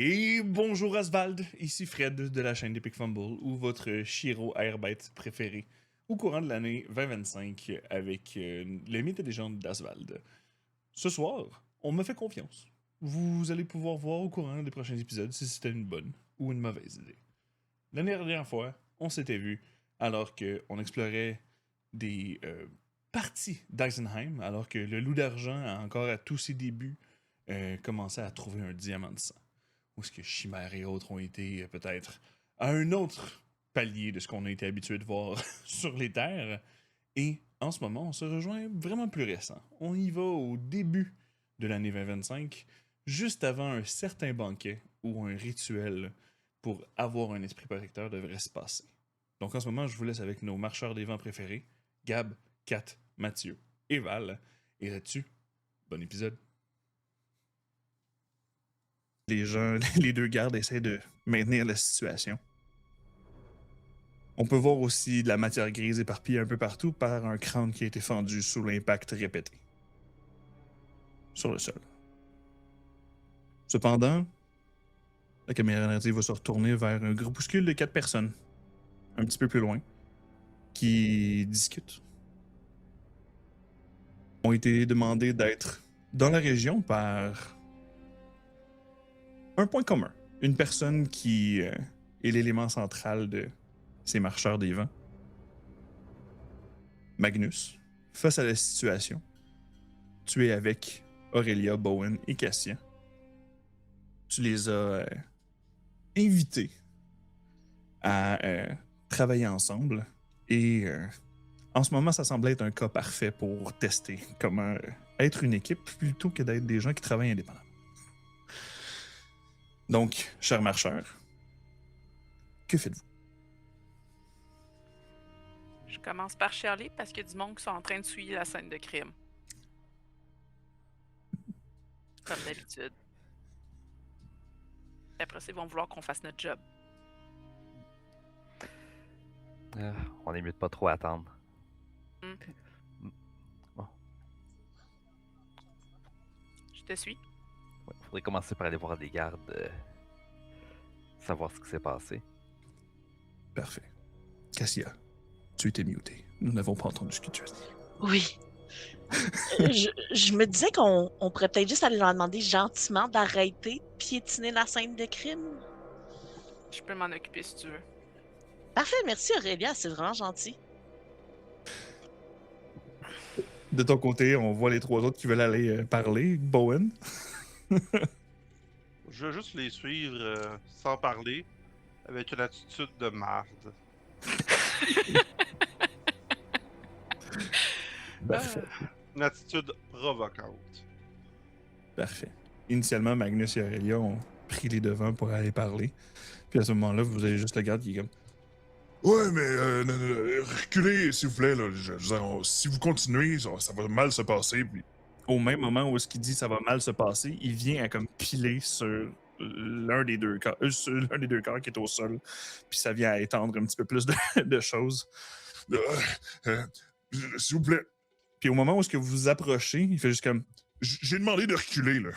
Et bonjour Asvald, ici Fred de la chaîne d'Epic Fumble ou votre Shiro Airbite préféré au courant de l'année 2025 avec le mythe et légende d'Asvald. Ce soir, on me fait confiance. Vous allez pouvoir voir au courant des prochains épisodes si c'était une bonne ou une mauvaise idée. La dernière fois, on s'était vu alors qu'on explorait des parties d'Eisenheim, alors que le loup d'argent a encore à tous ses débuts commencé à trouver un diamant de sang. Où est-ce que Chimère et autres ont été peut-être à un autre palier de ce qu'on a été habitué de voir sur les terres. Et en ce moment, on se rejoint vraiment plus récent. On y va au début de l'année 2025, juste avant un certain banquet où un rituel pour avoir un esprit protecteur devrait se passer. Donc en ce moment, je vous laisse avec nos marcheurs des vents préférés, Gab, Kat, Mathieu et Val. Et là-dessus, bon épisode. Les gens, les deux gardes essaient de maintenir la situation. On peut voir aussi de la matière grise éparpillée un peu partout par un crâne qui a été fendu sous l'impact répété sur le sol. Cependant, la caméra narrative va se retourner vers un groupuscule de 4 personnes, un petit peu plus loin, qui discutent. Ont été demandés d'être dans la région par un point commun. Une personne qui est l'élément central de ces marcheurs des vents. Magnus, face à la situation, tu es avec Aurélia, Bowen et Cassia. Tu les as invités à travailler ensemble et en ce moment, ça semble être un cas parfait pour tester comment être une équipe plutôt que d'être des gens qui travaillent indépendamment. Donc, chers marcheurs, que faites-vous? Je commence par chialer parce qu'il y a du monde qui sont en train de souiller la scène de crime. Comme d'habitude. Après ça, ils vont vouloir qu'on fasse notre job. On est mieux de pas trop attendre. Bon, Je te suis. ouais, faudrait commencer par aller voir les gardes, savoir ce qui s'est passé. Parfait. Cassia, tu étais muté. Nous n'avons pas entendu ce que tu as dit. Oui. je me disais qu'on pourrait peut-être juste aller leur demander gentiment d'arrêter de piétiner la scène de crime. Je peux m'en occuper si tu veux. Parfait, merci Aurélia, c'est vraiment gentil. De ton côté, on voit les 3 autres qui veulent aller parler. Bowen. Je veux juste les suivre sans parler, avec une attitude de marde. Parfait. Une attitude provocante. Parfait. Initialement, Magnus et Aurélia ont pris les devants pour aller parler. Puis à ce moment-là, vous avez juste le garde qui est comme... Ouais, mais reculez, s'il vous plaît. Là, si vous continuez, ça va mal se passer. Puis au même moment où ce qu'il dit ça va mal se passer, il vient à comme piler sur l'un des deux corps, qui est au sol. Puis ça vient à étendre un petit peu plus de choses. S'il vous plaît. Puis au moment où vous vous approchez, il fait juste comme... J'ai demandé de reculer, là.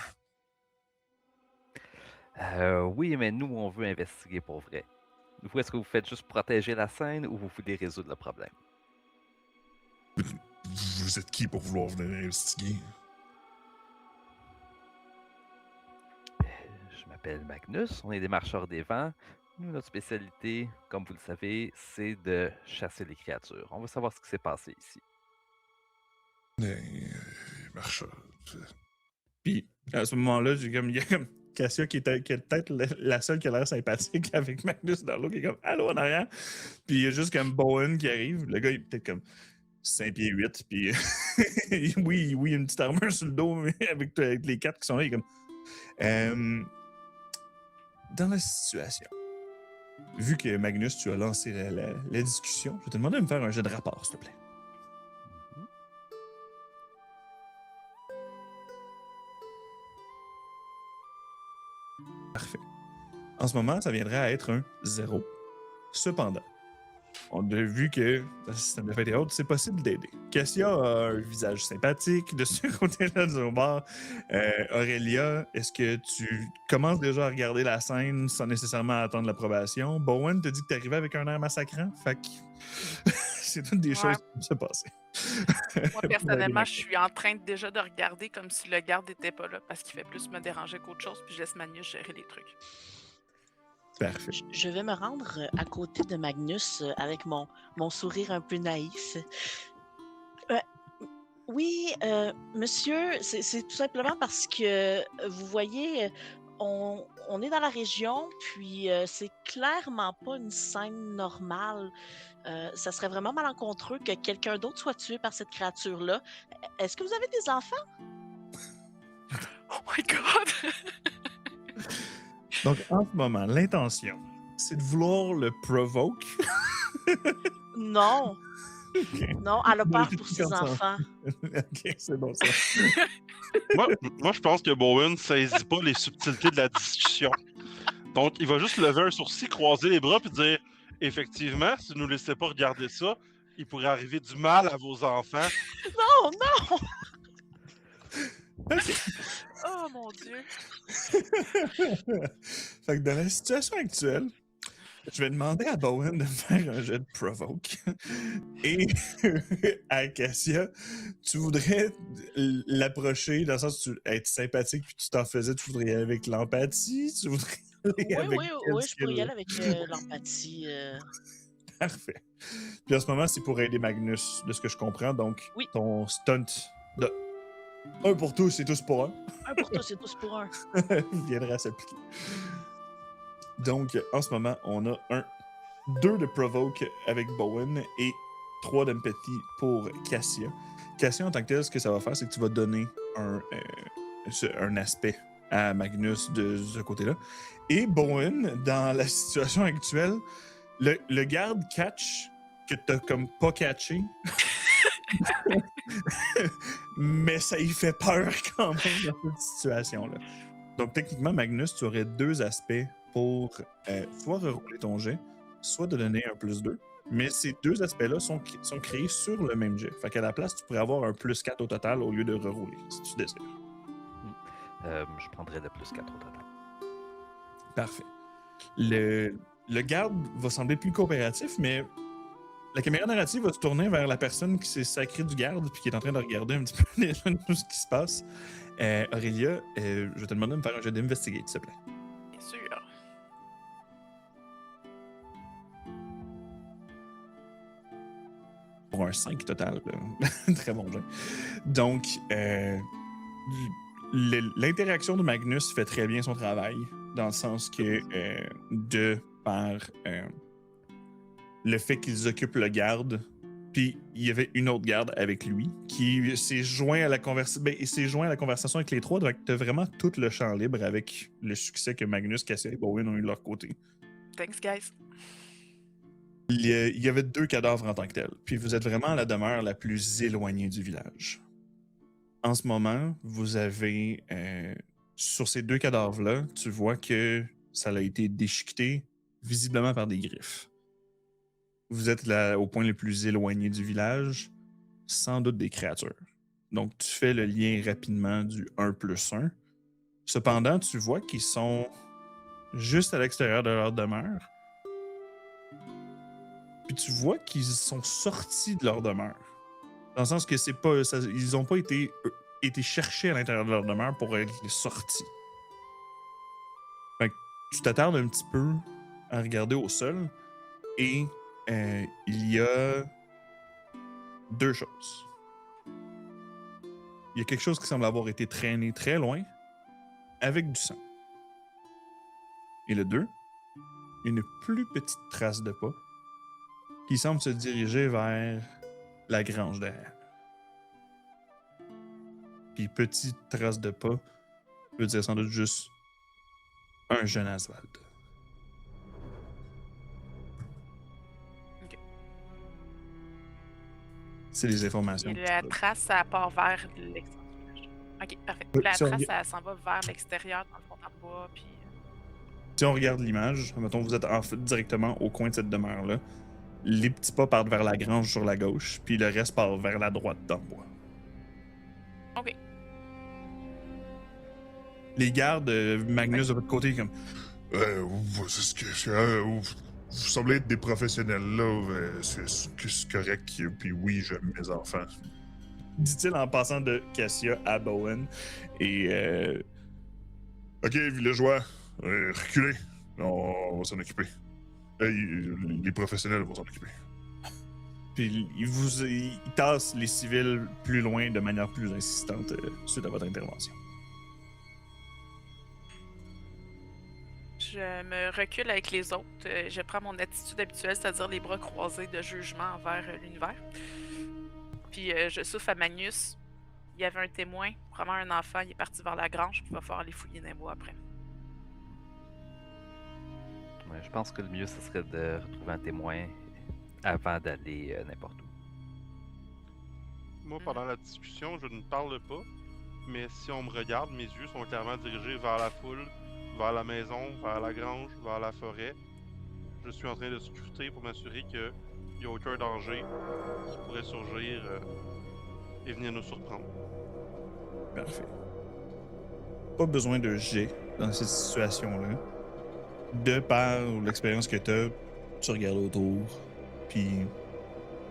Oui, mais nous, on veut investiguer pour vrai. Vous, est-ce que vous faites juste protéger la scène ou vous voulez résoudre le problème? Vous êtes qui pour vouloir venir investiguer? Je m'appelle Magnus, on est des marcheurs des vents. Nous, notre spécialité, comme vous le savez, c'est de chasser les créatures. On veut savoir ce qui s'est passé ici. Marcheur. Puis à ce moment-là, il y a comme Cassia qui est peut-être la seule qui a l'air sympathique avec Magnus dans l'eau, qui est comme allô en arrière. Puis il y a juste comme Bowen qui arrive. Le gars, il est peut-être comme 5 pieds 8. Puis oui, il a une petite armure sur le dos, mais avec les 4 qui sont là, il est comme. Dans la situation, vu que Magnus, tu as lancé la discussion, je vais te demander de me faire un jet de rapport, s'il te plaît. Parfait. En ce moment, ça viendrait à être un 0. Cependant, On a vu que dans le système de fête et autres, c'est possible d'aider. Cassia a un visage sympathique de ce côté-là du bar. Aurélia, est-ce que tu commences déjà à regarder la scène sans nécessairement attendre l'approbation? Bowen te dit que t'es arrivé avec un air massacrant. Fait que c'est toutes des Ouais. choses qui peuvent se passer. Moi, personnellement, je suis en train déjà de regarder comme si le garde n'était pas là parce qu'il fait plus me déranger qu'autre chose, puis je laisse Magnus gérer les trucs. Parfait. Je vais me rendre à côté de Magnus avec mon sourire un peu naïf. Oui, monsieur, c'est tout simplement parce que, vous voyez, on est dans la région, puis c'est clairement pas une scène normale. Ça serait vraiment malencontreux que quelqu'un d'autre soit tué par cette créature-là. Est-ce que vous avez des enfants? Oh my god! Donc, en ce moment, l'intention, c'est de vouloir le provoke. Non, Ok. non, elle a Moi, peur j'ai pour tout ses comme ça. enfants. Ok, c'est bon ça. Moi, je pense que Bowen saisit pas les subtilités de la discussion. Donc, il va juste lever un sourcil, croiser les bras, puis dire effectivement, si vous ne nous laissez pas regarder ça, il pourrait arriver du mal à vos enfants. Non, non! Ok. Oh mon dieu! Fait que dans la situation actuelle, je vais demander à Bowen de faire un jet de provoke. Et à Cassia, tu voudrais l'approcher dans le sens où tu être sympathique puis tu t'en faisais, tu voudrais y aller avec l'empathie, tu voudrais y aller Oui, avec oui, quel oui, je pourrais y skill? aller avec l'empathie. Parfait. Puis en ce moment, c'est pour aider Magnus, de ce que je comprends. Donc, Oui. ton stunt de un pour tous et tous pour un Un pour tous et tous pour un. viendra s'appliquer. Donc, en ce moment, on a 2 de provoke avec Bowen et 3 d'empathie pour Cassia. Cassia, en tant que tel, ce que ça va faire, c'est que tu vas donner un aspect à Magnus de ce côté-là. Et Bowen, dans la situation actuelle, le garde catch que t'as comme pas catché. Mais ça y fait peur quand même dans cette situation-là. Donc, techniquement, Magnus, tu aurais 2 aspects pour soit rerouler ton jet, soit de donner un +2. Mais ces 2 aspects-là sont créés sur le même jet. Fait qu'à la place, tu pourrais avoir un +4 au total au lieu de rerouler, si tu désires. Je prendrais le +4 au total. Parfait. Le garde va sembler plus coopératif, mais la caméra narrative va se tourner vers la personne qui s'est sacrée du garde puis qui est en train de regarder un petit peu tout ce qui se passe. Aurélia, je vais te demander de me faire un jet d'investigate, s'il te plaît. Bien sûr. Pour un 5 total. Là. Très bon jet. Donc, l'interaction de Magnus fait très bien son travail, dans le sens que, de par le fait qu'ils occupent le garde, puis il y avait une autre garde avec lui qui s'est joint à la conversation avec les 3, donc t'as vraiment tout le champ libre avec le succès que Magnus, Cassia et Bowen ont eu de leur côté. Thanks, guys. Il y avait 2 cadavres en tant que tels, puis vous êtes vraiment à la demeure la plus éloignée du village. En ce moment, vous avez, sur ces 2 cadavres-là, tu vois que ça a été déchiqueté visiblement par des griffes. Vous êtes là, au point le plus éloigné du village, sans doute des créatures. Donc, tu fais le lien rapidement du 1+1. Cependant, tu vois qu'ils sont juste à l'extérieur de leur demeure. Puis tu vois qu'ils sont sortis de leur demeure. Dans le sens que c'est pas, ils n'ont pas été cherchés à l'intérieur de leur demeure pour être sortis. Fait que tu t'attardes un petit peu à regarder au sol et il y a 2 choses. Il y a quelque chose qui semble avoir été traîné très loin avec du sang. Et le 2, une plus petite trace de pas qui semble se diriger vers la grange derrière. Puis petite trace de pas veut dire sans doute juste un jeune Aswald. C'est les informations. Et que la tu as. trace, ça part vers l'extérieur du village. Ok, parfait. Oui, La si on trace, regarde- ça s'en va vers l'extérieur, dans le fond, en bas, puis... Si on regarde l'image, mettons vous êtes en fait directement au coin de cette demeure-là, Les petits pas partent vers la grange sur la gauche, puis le reste part vers la droite dans le bois. OK. Les gardes, Magnus de votre côté, comme C'est ce que vous semblez être des professionnels là. C'est correct. Puis oui, j'aime mes enfants. dit-il en passant de Cassia à Bowen. Et Ok, villageois, reculez. On va s'en occuper. Les professionnels vont s'en occuper. puis il tasse les civils plus loin de manière plus insistante suite à votre intervention. Je me recule avec les autres. Je prends mon attitude habituelle, c'est-à-dire les bras croisés de jugement envers l'univers. Puis je souffle à Magnus. Il y avait un témoin, probablement un enfant, il est parti vers la grange, puis il va falloir aller fouiller dans les bois après. Ouais, je pense que le mieux, ce serait de retrouver un témoin avant d'aller n'importe où. Moi, pendant la discussion, je ne parle pas, mais si on me regarde, mes yeux sont clairement dirigés vers la foule, vers la maison, vers la grange, vers la forêt. Je suis en train de scruter pour m'assurer qu'il n'y a aucun danger qui pourrait surgir et venir nous surprendre. Parfait. Pas besoin de jet dans cette situation-là. De par l'expérience que tu regardes autour, puis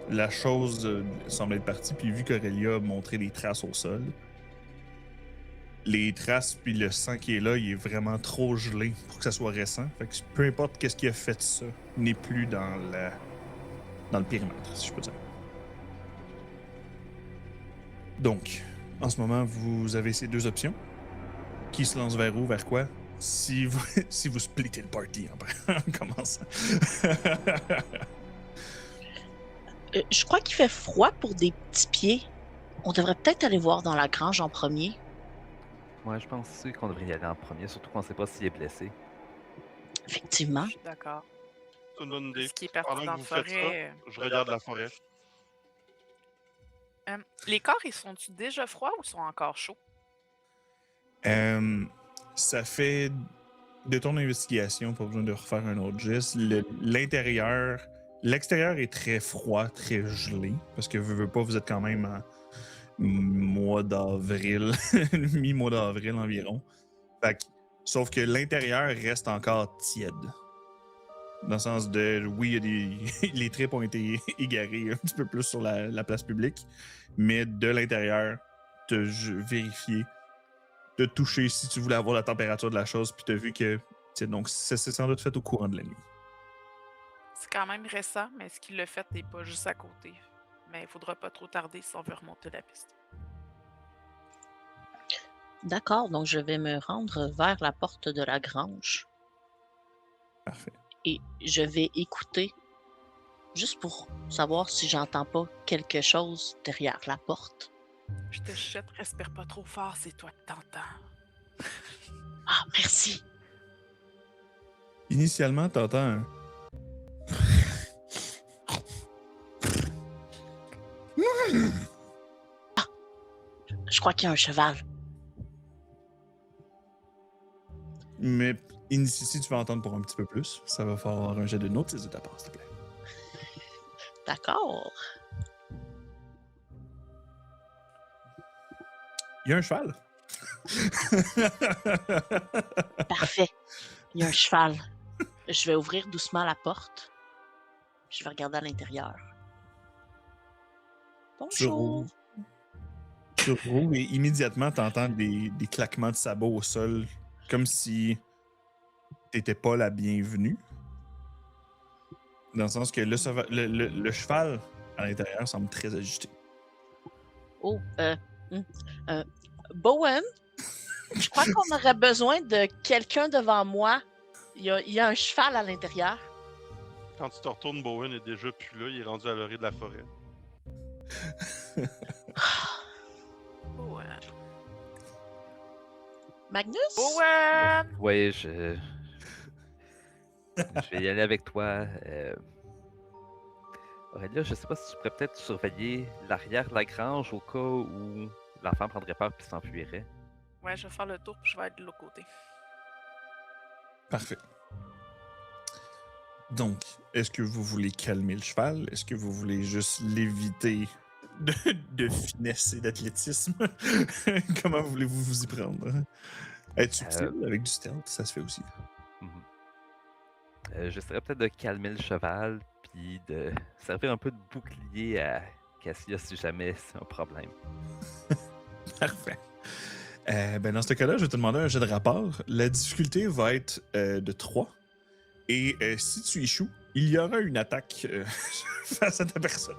la chose semble être partie, puis vu qu'Aurélia a montré des traces au sol, les traces puis le sang qui est là, il est vraiment trop gelé pour que ça soit récent. Fait que peu importe qu'est-ce qui a fait ça, n'est plus dans le périmètre, si je peux dire. Donc, en ce moment, vous avez ces deux options. Qui se lance vers où, vers quoi? Si vous, si vous splittez le party en commençant. Je crois qu'il fait froid pour des petits pieds. On devrait peut-être aller voir dans la grange en premier. Moi, je pense aussi qu'on devrait y aller en premier, surtout qu'on ne sait pas s'il est blessé. Effectivement. Je suis d'accord. C'est une bonne idée. Ce qui est parti Pendant dans que la vous faites forêt. ça, je regarde la forêt. Les corps, ils sont-tu déjà froids ou sont encore chauds? Ça fait de ton investigation, pas besoin de refaire un autre geste. L'extérieur est très froid, très gelé, parce que veux pas, vous êtes quand même en mois d'avril, mi-mois d'avril environ. Fait que, sauf que l'intérieur reste encore tiède. Dans le sens de, oui, il y a les tripes ont été égarées un petit peu plus sur la place publique, mais de l'intérieur, t'as vérifié, t'as touché si tu voulais avoir la température de la chose, puis t'as vu que, donc, ça s'est sans doute fait au courant de la nuit. C'est quand même récent, mais ce qu'il l'a fait n'est pas juste à côté. Mais il faudra pas trop tarder si on veut remonter la piste. D'accord, donc je vais me rendre vers la porte de la grange Parfait. et je vais écouter, juste pour savoir si j'entends pas quelque chose derrière la porte. Je te chuchote, respire pas trop fort, c'est toi qui t'entends. Ah, merci. Initialement, t'entends un... Je crois qu'il y a un cheval. Mais si tu vas entendre pour un petit peu plus, ça va falloir un jet de notice de ta part, s'il te plaît. D'accord. Il y a un cheval. Parfait. Il y a un cheval. Je vais ouvrir doucement la porte. Je vais regarder à l'intérieur. Bonjour. Tu roules et immédiatement, t'entends des claquements de sabots au sol, comme si t'étais pas la bienvenue. Dans le sens que le cheval à l'intérieur semble très agité. Oh, Bowen, je crois qu'on aurait besoin de quelqu'un devant moi. Il y a un cheval à l'intérieur. Quand tu te retournes, Bowen est déjà plus là, il est rendu à l'orée de la forêt. Owen! Magnus? Owen! Oui, je vais y aller avec toi. Aurélia, je sais pas si tu pourrais peut-être surveiller l'arrière de la grange au cas où l'enfant prendrait peur puis s'enfuirait. Ouais, je vais faire le tour puis je vais être de l'autre côté. Parfait. Donc, est-ce que vous voulez calmer le cheval? Est-ce que vous voulez juste l'éviter de finesse et d'athlétisme? Comment voulez-vous vous y prendre? Être subtil avec du stealth, ça se fait aussi. J'essaierais peut-être de calmer le cheval, puis de servir un peu de bouclier à Cassia si jamais c'est un problème. Parfait. Dans ce cas-là, je vais te demander un jet de rapport. La difficulté va être de 3. Et si tu échoues, il y aura une attaque face à ta personne.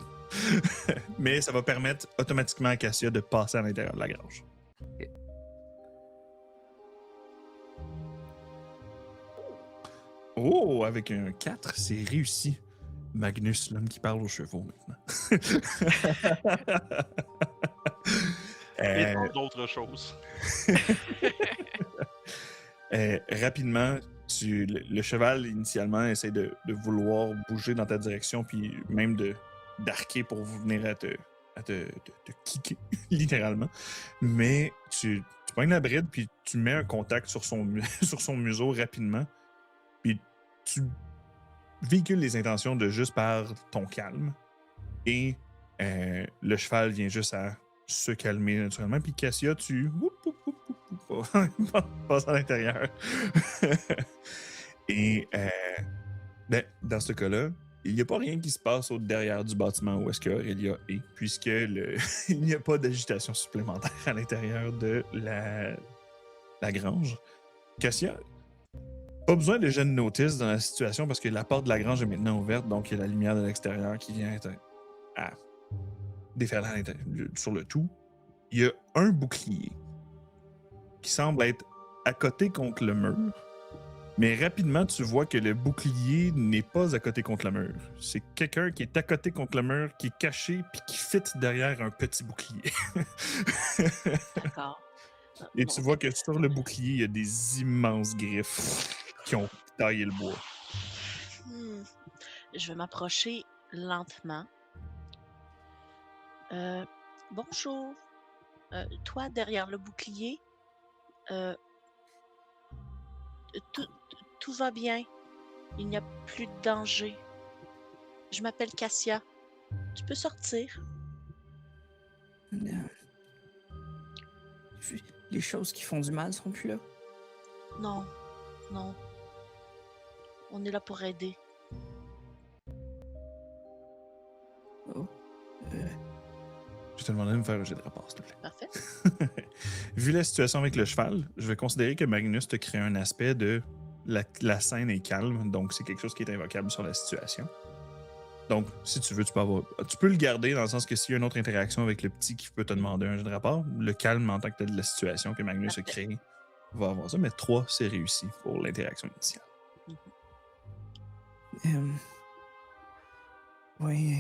Mais ça va permettre automatiquement à Cassia de passer à l'intérieur de la grange. Ok. Oh, avec un 4, c'est réussi. Magnus, l'homme qui parle aux chevaux maintenant. Et tant d'autres choses. Rapidement, le cheval, initialement, essaie de vouloir bouger dans ta direction, puis même d'arquer pour venir à te kicker, littéralement. Mais tu pognes la bride, puis tu mets un contact sur son museau rapidement, puis tu véhicules les intentions de juste par ton calme. Et le cheval vient juste à se calmer naturellement, puis Cassia, tu passe à l'intérieur. Et dans ce cas-là, il n'y a pas rien qui se passe au derrière du bâtiment où est-ce qu'Aurélia est, puisque il n'y a pas d'agitation supplémentaire à l'intérieur de la grange. Cassia, pas besoin de jet de notice dans la situation parce que la porte de la grange est maintenant ouverte, donc il y a la lumière de l'extérieur qui vient à déferler à l'intérieur, sur le tout. Il y a un bouclier qui semble être à côté contre le mur, mais rapidement, tu vois que le bouclier n'est pas à côté contre le mur. C'est quelqu'un qui est à côté contre le mur, qui est caché, puis qui fit derrière un petit bouclier. D'accord. Et tu vois que sur le bouclier, il y a des immenses griffes qui ont taillé le bois. Je vais m'approcher lentement. Bonjour. Toi, derrière le bouclier, tout va bien. Il n'y a plus de danger. Je m'appelle Cassia. Tu peux sortir. Les choses qui font du mal sont plus là. Non, non. On est là pour aider. Oh. Je vais te demander de me faire un jet de rapport, s'il te plaît. Parfait. Vu la situation avec le cheval, je vais considérer que Magnus te crée un aspect de la scène est calme, donc c'est quelque chose qui est invocable sur la situation. Donc, si tu veux, tu peux le garder dans le sens que s'il y a une autre interaction avec le petit qui peut te demander un jet de rapport, le calme en tant que tel de la situation que Magnus a créé va avoir ça, mais 3, c'est réussi pour l'interaction initiale. Oui.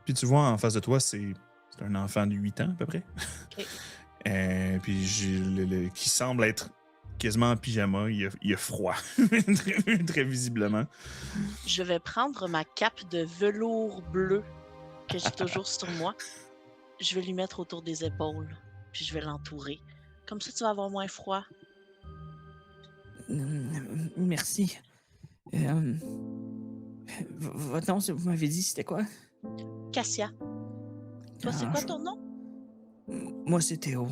Puis tu vois, en face de toi, c'est un enfant de 8 ans à peu près. Ok. Puis qui semble être quasiment en pyjama, il a froid, très visiblement. Je vais prendre ma cape de velours bleu que j'ai toujours sur moi. Je vais lui mettre autour des épaules, puis je vais l'entourer. Comme ça, tu vas avoir moins froid. Merci. Votre nom, vous m'avez dit, c'était quoi? Cassia. Toi, c'est quoi ton nom? Moi, c'est Théo.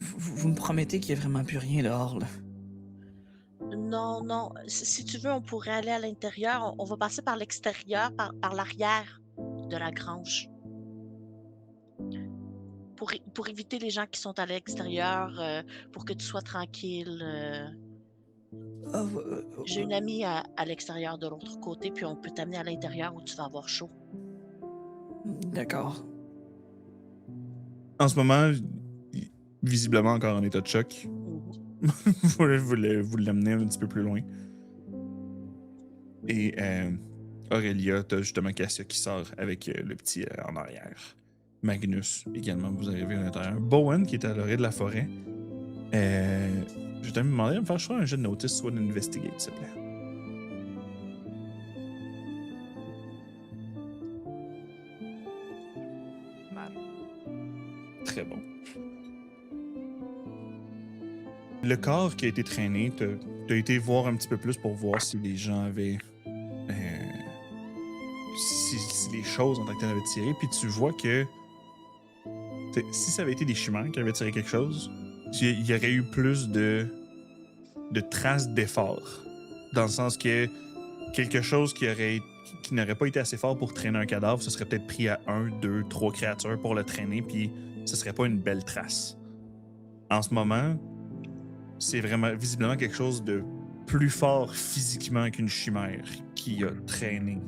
Vous me promettez qu'il n'y a vraiment plus rien dehors, là? Non, non. Si tu veux, on pourrait aller à l'intérieur. On va passer par l'extérieur, par l'arrière de la grange. Pour éviter les gens qui sont à l'extérieur, pour que tu sois tranquille. J'ai une amie à l'extérieur de l'autre côté, puis on peut t'amener à l'intérieur où tu vas avoir chaud. D'accord. En ce moment, visiblement encore en état de choc. Vous l'amenez un petit peu plus loin. Et Aurélia, t'as justement Cassia qui sort avec le petit en arrière. Magnus, également, vous arrivez à l'intérieur. Bowen, qui est à l'orée de la forêt. Je vais te demander de me faire, je crois, un jeu de notice, soit d'investigate, s'il te plaît. Mal. Très bon. Le corps qui a été traîné, t'as été voir un petit peu plus pour voir si les gens avaient. Si les choses en tant que telles avaient tiré, puis tu vois que. Si ça avait été des chimères qui avaient tiré quelque chose, il y aurait eu plus de traces d'effort. Dans le sens que quelque chose qui n'aurait pas été assez fort pour traîner un cadavre, ce serait peut-être pris à 1, 2, 3 créatures pour le traîner, puis ce serait pas une belle trace. En ce moment, c'est vraiment visiblement quelque chose de plus fort physiquement qu'une chimère qui a traîné.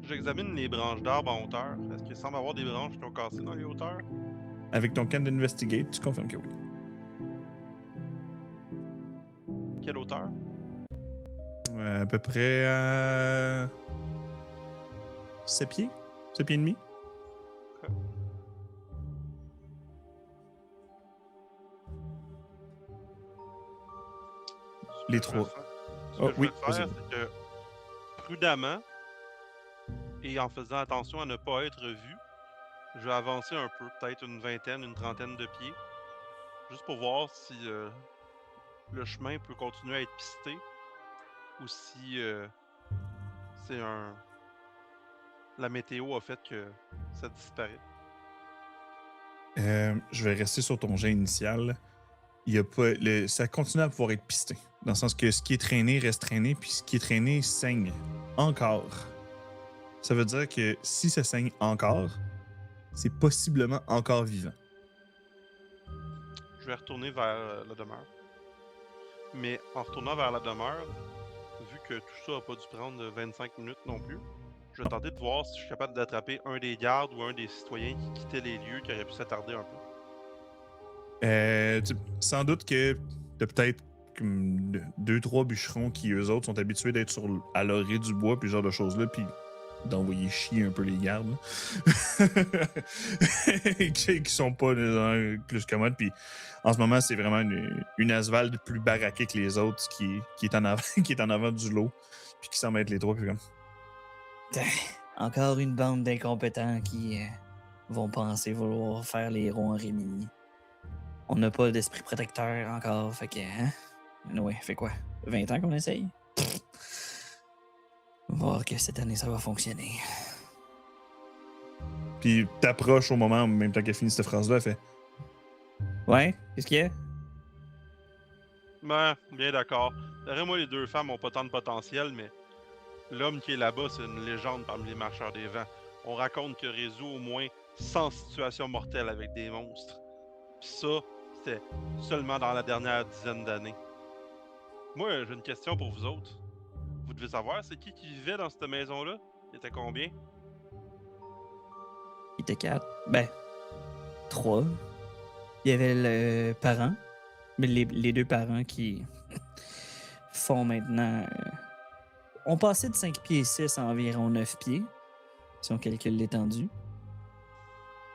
J'examine les branches d'arbres en hauteur. Est-ce qu'il semble avoir des branches qui ont cassé dans les hauteurs? Avec ton can d'investigate, tu confirmes que oui. Quelle hauteur? À peu près à 7 pieds? 7 pieds et demi? Ok. Les trois. Ce que Oh, je oui, vais faire, vas-y. c'est que prudemment et en faisant attention à ne pas être vu, je vais avancer un peu, peut-être une vingtaine, une trentaine de pieds, juste pour voir si le chemin peut continuer à être pisté ou si c'est la météo a fait que ça disparaît. Je vais rester sur ton jet initial. Il y a pas, ça continue à pouvoir être pisté. Dans le sens que ce qui est traîné reste traîné, puis ce qui est traîné saigne encore. Ça veut dire que si ça saigne encore, c'est possiblement encore vivant. Je vais retourner vers la demeure. Mais en retournant vers la demeure, vu que tout ça n'a pas dû prendre 25 minutes non plus, je vais tenter de voir si je suis capable d'attraper un des gardes ou un des citoyens qui quittait les lieux qui aurait pu s'attarder un peu. Sans doute que t'as peut-être 2-3 bûcherons qui, eux autres, sont habitués d'être à l'orée du bois, puis ce genre de choses-là, puis d'envoyer chier un peu les gardes. qui sont pas plus commodes. Puis en ce moment, c'est vraiment une Aswald plus baraquée que les autres qui est en avant, qui est en avant du lot, puis qui semble être les trois, puis comme. Encore une bande d'incompétents qui vont penser vouloir faire les héros en Rémini. On n'a pas d'esprit protecteur encore, fait que, hein? Ouais, fait quoi? 20 ans qu'on essaye? Voir que cette année, ça va fonctionner. Puis t'approches au moment, en même temps qu'elle finit cette phrase-là, elle fait. Ouais, qu'est-ce qu'il y a? Ben, bien d'accord. D'après moi, les deux femmes ont pas tant de potentiel, mais l'homme qui est là-bas, c'est une légende parmi les marcheurs des vents. On raconte qu'il résout au moins 100 situations mortelles avec des monstres. Pis ça, c'était seulement dans la dernière dizaine d'années. Moi, j'ai une question pour vous autres. Vous devez savoir, c'est qui vivait dans cette maison-là? Il était combien? Il était 4. Ben, 3. Il y avait le parent. Mais les deux parents qui font maintenant... ont passé de 5 pieds et 6 à environ 9 pieds, si on calcule l'étendue.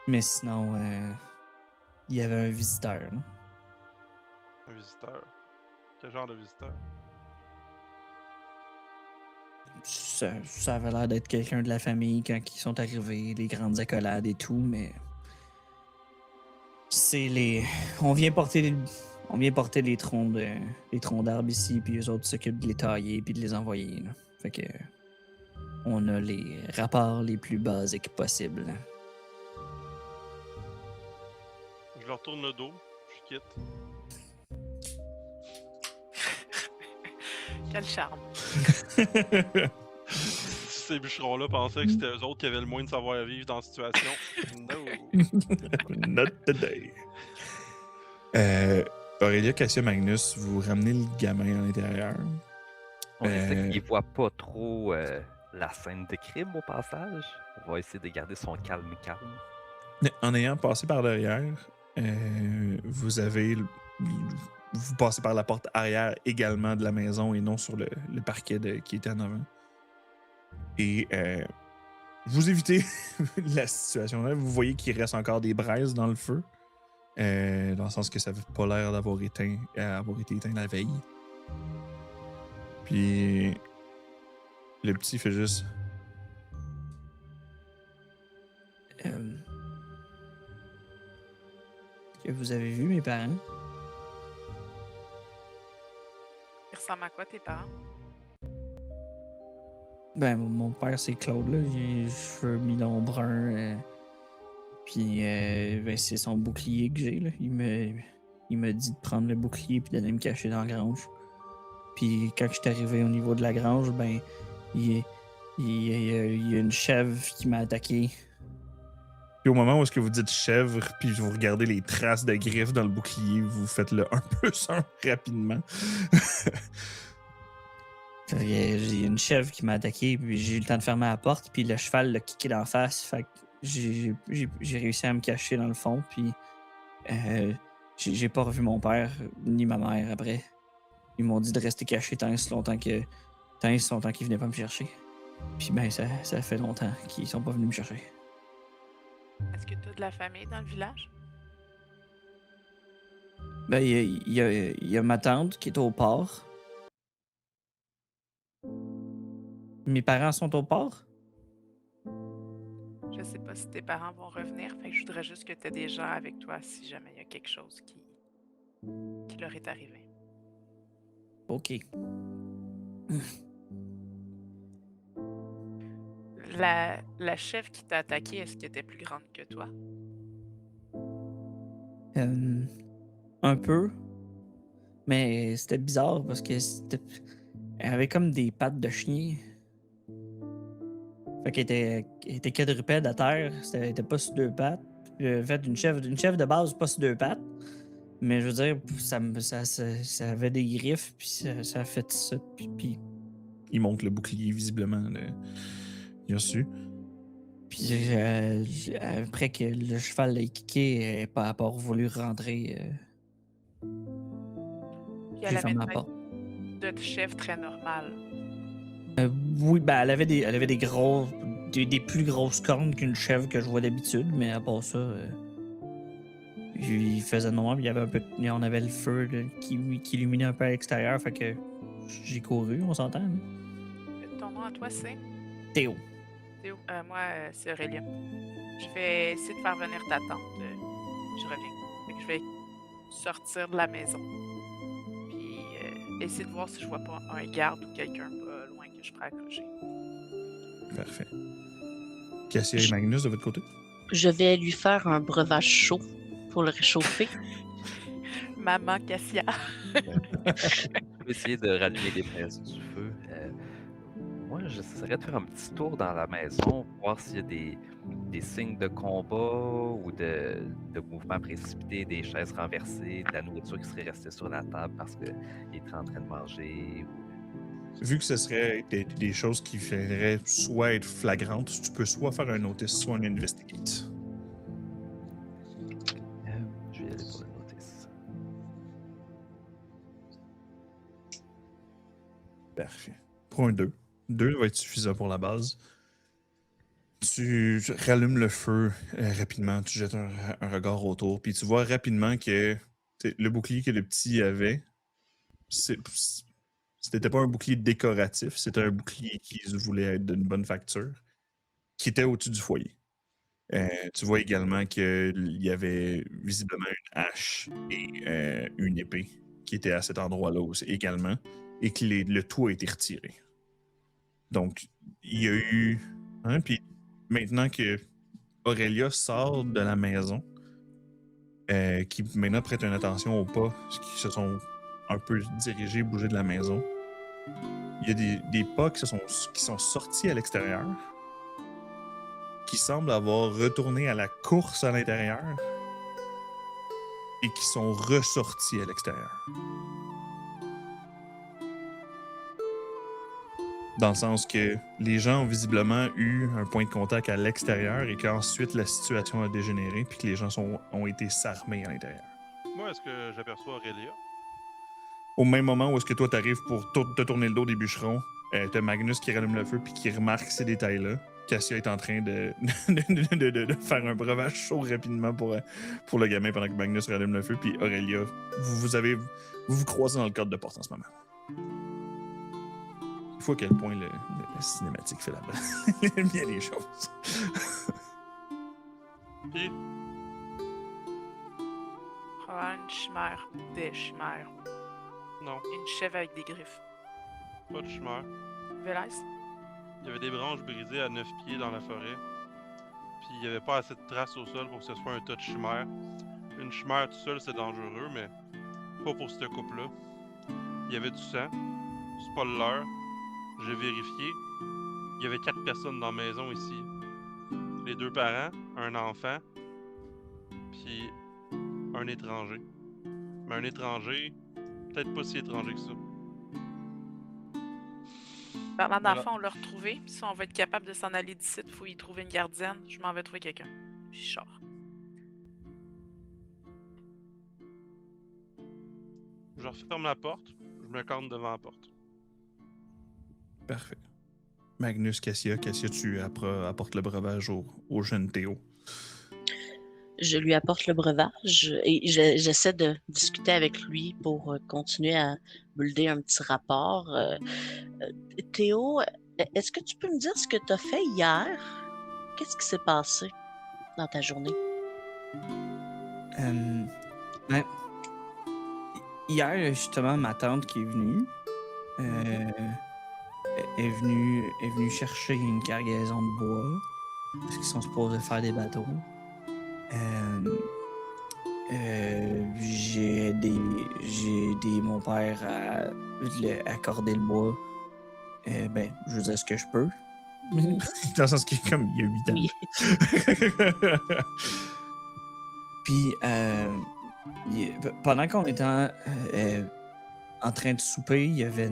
Mais sinon, il y avait un visiteur. Là. Un visiteur. Quel genre de visiteur? Ça avait l'air d'être quelqu'un de la famille quand ils sont arrivés, les grandes accolades et tout, mais... C'est les... On vient porter les troncs d'arbres ici, puis eux autres s'occupent de les tailler puis de les envoyer. Là. Fait que... On a les rapports les plus basiques possibles. Je leur tourne le dos, je quitte. Quel charme. Ces bûcherons-là pensaient que c'était eux autres qui avaient le moins de savoir-vivre dans la situation. No! Not today. Aurélia, Cassia, Magnus, vous ramenez le gamin à l'intérieur. On essaie qu'il voit pas trop la scène de crime au passage. On va essayer de garder son calme. En ayant passé par derrière, vous passez par la porte arrière également de la maison et non sur le parquet qui était en avant. Et vous évitez la situation là. Vous voyez qu'il reste encore des braises dans le feu. Dans le sens que ça n'a pas l'air d'avoir été éteint la veille. Puis le petit fait juste. Que vous avez vu mes parents? ressemblent à quoi tes parents? Ben, mon père, c'est Claude, là. Il a les cheveux mi-longs bruns. Puis, ben, c'est son bouclier que j'ai, là. Il m'a dit de prendre le bouclier puis d'aller me cacher dans la grange. Puis, quand je suis arrivé au niveau de la grange, ben, il y a une chèvre qui m'a attaqué. Puis au moment où est-ce que vous dites chèvre, puis vous regardez les traces de griffes dans le bouclier, vous faites le 1+1 rapidement. Fait que, j'ai une chèvre qui m'a attaqué, puis j'ai eu le temps de fermer la porte, puis le cheval l'a kické d'en face. Fait que j'ai réussi à me cacher dans le fond, puis j'ai pas revu mon père ni ma mère après. Ils m'ont dit de rester caché tant et si longtemps qu'ils venaient pas me chercher. Puis ben, ça fait longtemps qu'ils sont pas venus me chercher. Est-ce que tu as de la famille dans le village? Ben, il y a ma tante qui est au port. Mes parents sont au port? Je sais pas si tes parents vont revenir, fait que je voudrais juste que tu aies des gens avec toi si jamais il y a quelque chose qui leur est arrivé. Ok. La chèvre qui t'a attaqué, est-ce qu'elle était plus grande que toi? Un peu. Mais c'était bizarre parce que elle avait comme des pattes de chien. Fait qu'elle était quadrupède à terre. Elle était pas sur deux pattes. Le fait d'une chèvre de base, pas sur deux pattes. Mais je veux dire, ça avait des griffes, puis ça a fait ça. Puis Il monte le bouclier, visiblement. Il a su. Puis après que le cheval l'a kické, elle n'a pas voulu rentrer. Puis J'ai elle avait fermé une la tête porte. de chèvre très normale. Oui, ben elle avait des gros. Des plus grosses cornes qu'une chèvre que je vois d'habitude, mais à part ça, il faisait noir, puis il y avait un peu. On avait le feu là, qui illuminait un peu à l'extérieur, fait que j'ai couru, on s'entend. Hein? Ton nom à toi, c'est? Théo. Théo. Moi, c'est Aurélia. Je vais essayer de faire venir ta tante. Je reviens. Fait que je vais sortir de la maison. Puis essayer de voir si je vois pas un garde ou quelqu'un pas loin que je pourrais accrocher. Parfait. Cassia et Magnus, de votre côté? Je vais lui faire un breuvage chaud pour le réchauffer. Maman Cassia. Je vais essayer de rallumer des braises du feu. Moi, j'essaierais de faire un petit tour dans la maison, voir s'il y a des signes de combat ou de mouvements précipités, des chaises renversées, de la nourriture qui serait restée sur la table parce qu'il était en train de manger. Vu que ce serait des choses qui feraient soit être flagrantes, tu peux soit faire un notice, soit un investigate. Je vais y aller pour le notice. Parfait. Pour un 2. 2 va être suffisant pour la base. Tu rallumes le feu rapidement, tu jettes un regard autour, puis tu vois rapidement que le bouclier que le petit avait, c'était pas un bouclier décoratif, c'était un bouclier qui voulait être d'une bonne facture, qui était au-dessus du foyer. Tu vois également qu'il y avait visiblement une hache et une épée qui étaient à cet endroit-là aussi également, et que le tout a été retiré. Donc, il y a eu... Hein, puis maintenant que Aurélia sort de la maison, qui maintenant prête une attention aux pas qui se sont un peu dirigés, bougés de la maison, il y a des pas qui sont sortis à l'extérieur, qui semblent avoir retourné à la course à l'intérieur et qui sont ressortis à l'extérieur. Dans le sens que les gens ont visiblement eu un point de contact à l'extérieur et qu'ensuite la situation a dégénéré puis que les gens ont été s'armer à l'intérieur. Moi, est-ce que j'aperçois Aurélia? Au même moment où est-ce que toi t'arrives pour te tourner le dos des bûcherons, t'as Magnus qui rallume le feu puis qui remarque ces détails-là. Cassia est en train de faire un breuvage chaud rapidement pour le gamin pendant que Magnus rallume le feu. Puis Aurélia, vous croisez dans le cadre de porte en ce moment. Il faut à quel point la cinématique fait bien les choses. Puis, Probablement une chimère. Des chimères. Non, Une chèvre avec des griffes. pas de chimère. Vélez? Il y avait des branches brisées à 9 pieds dans la forêt. Puis il n'y avait pas assez de traces au sol pour que ce soit un tas de chimère. Une chimère tout seul, c'est dangereux, mais pas pour ce couple-là. Il y avait du sang. C'est pas le leur. J'ai vérifié. Il y avait 4 personnes dans la maison ici. Les 2 parents, un enfant, puis un étranger. Mais un étranger, peut-être pas si étranger que ça. Parlant Voilà. d'enfants, on l'a retrouvé. Puis si on va être capable de s'en aller d'ici, il faut y trouver une gardienne. Je m'en vais trouver quelqu'un. Puis je sors. Je referme la porte, je me corne devant la porte. Parfait. Magnus, Cassia, tu apportes le breuvage au jeune Théo. Je lui apporte le breuvage et j'essaie de discuter avec lui pour continuer à builder un petit rapport. Théo, est-ce que tu peux me dire ce que tu as fait hier? Qu'est-ce qui s'est passé dans ta journée? Ben, hier, justement, ma tante qui est venue, est venue chercher une cargaison de bois parce qu'ils sont supposés faire des bateaux. J'ai aidé mon père à accorder le bois. Ben, je veux dire ce que je peux. Dans le sens qu'il est comme il y a 8 ans. Puis, pendant qu'on était en train de souper, il y avait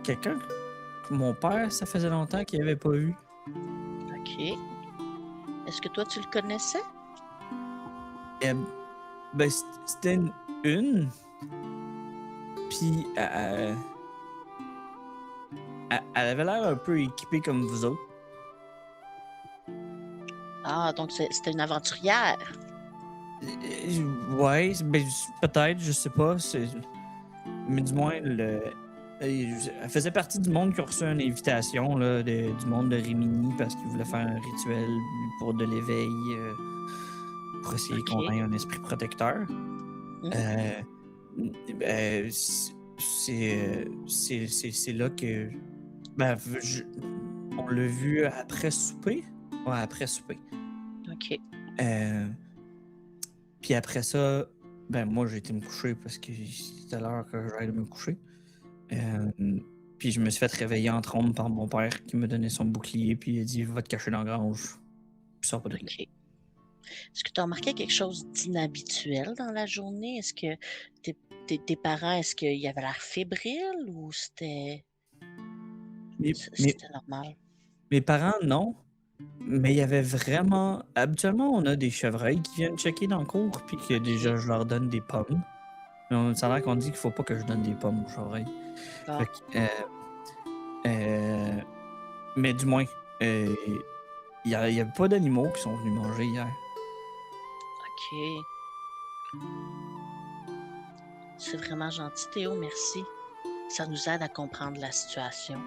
quelqu'un que mon père, ça faisait longtemps qu'il n'avait pas vu. OK. Est-ce que toi, tu le connaissais? Ben, c'était une. Puis, elle avait l'air un peu équipée comme vous autres. Ah, donc c'était une aventurière. Ouais, ben, peut-être, je sais pas. Mais du moins, elle faisait partie du monde qui a reçu une invitation, là, du monde de Rimini, parce qu'il voulait faire un rituel pour de l'éveil, pour essayer Ok. qu'on ait un esprit protecteur. C'est là que... Ben, on l'a vu après souper. Ouais, après souper. OK. Puis après ça, ben moi j'ai été me coucher parce que c'était l'heure que j'allais me coucher. Puis je me suis fait réveiller en trombe par mon père qui me donnait son bouclier puis il a dit va te cacher dans la grange. Puis sors pas de là. OK. Est-ce que tu as remarqué quelque chose d'inhabituel dans la journée? Est-ce que tes parents, est-ce qu'ils y avait l'air fébrile ou c'était normal? Mes parents, non. Mais il y avait vraiment... Habituellement, on a des chevreuils qui viennent checker dans le cours puis que déjà je leur donne des pommes. Mais ça a l'air qu'on dit qu'il faut pas que je donne des pommes aux chevreuils. Ah. Fait que, mais du moins, il y avait pas d'animaux qui sont venus manger hier. OK. C'est vraiment gentil, Théo, merci. Ça nous aide à comprendre la situation.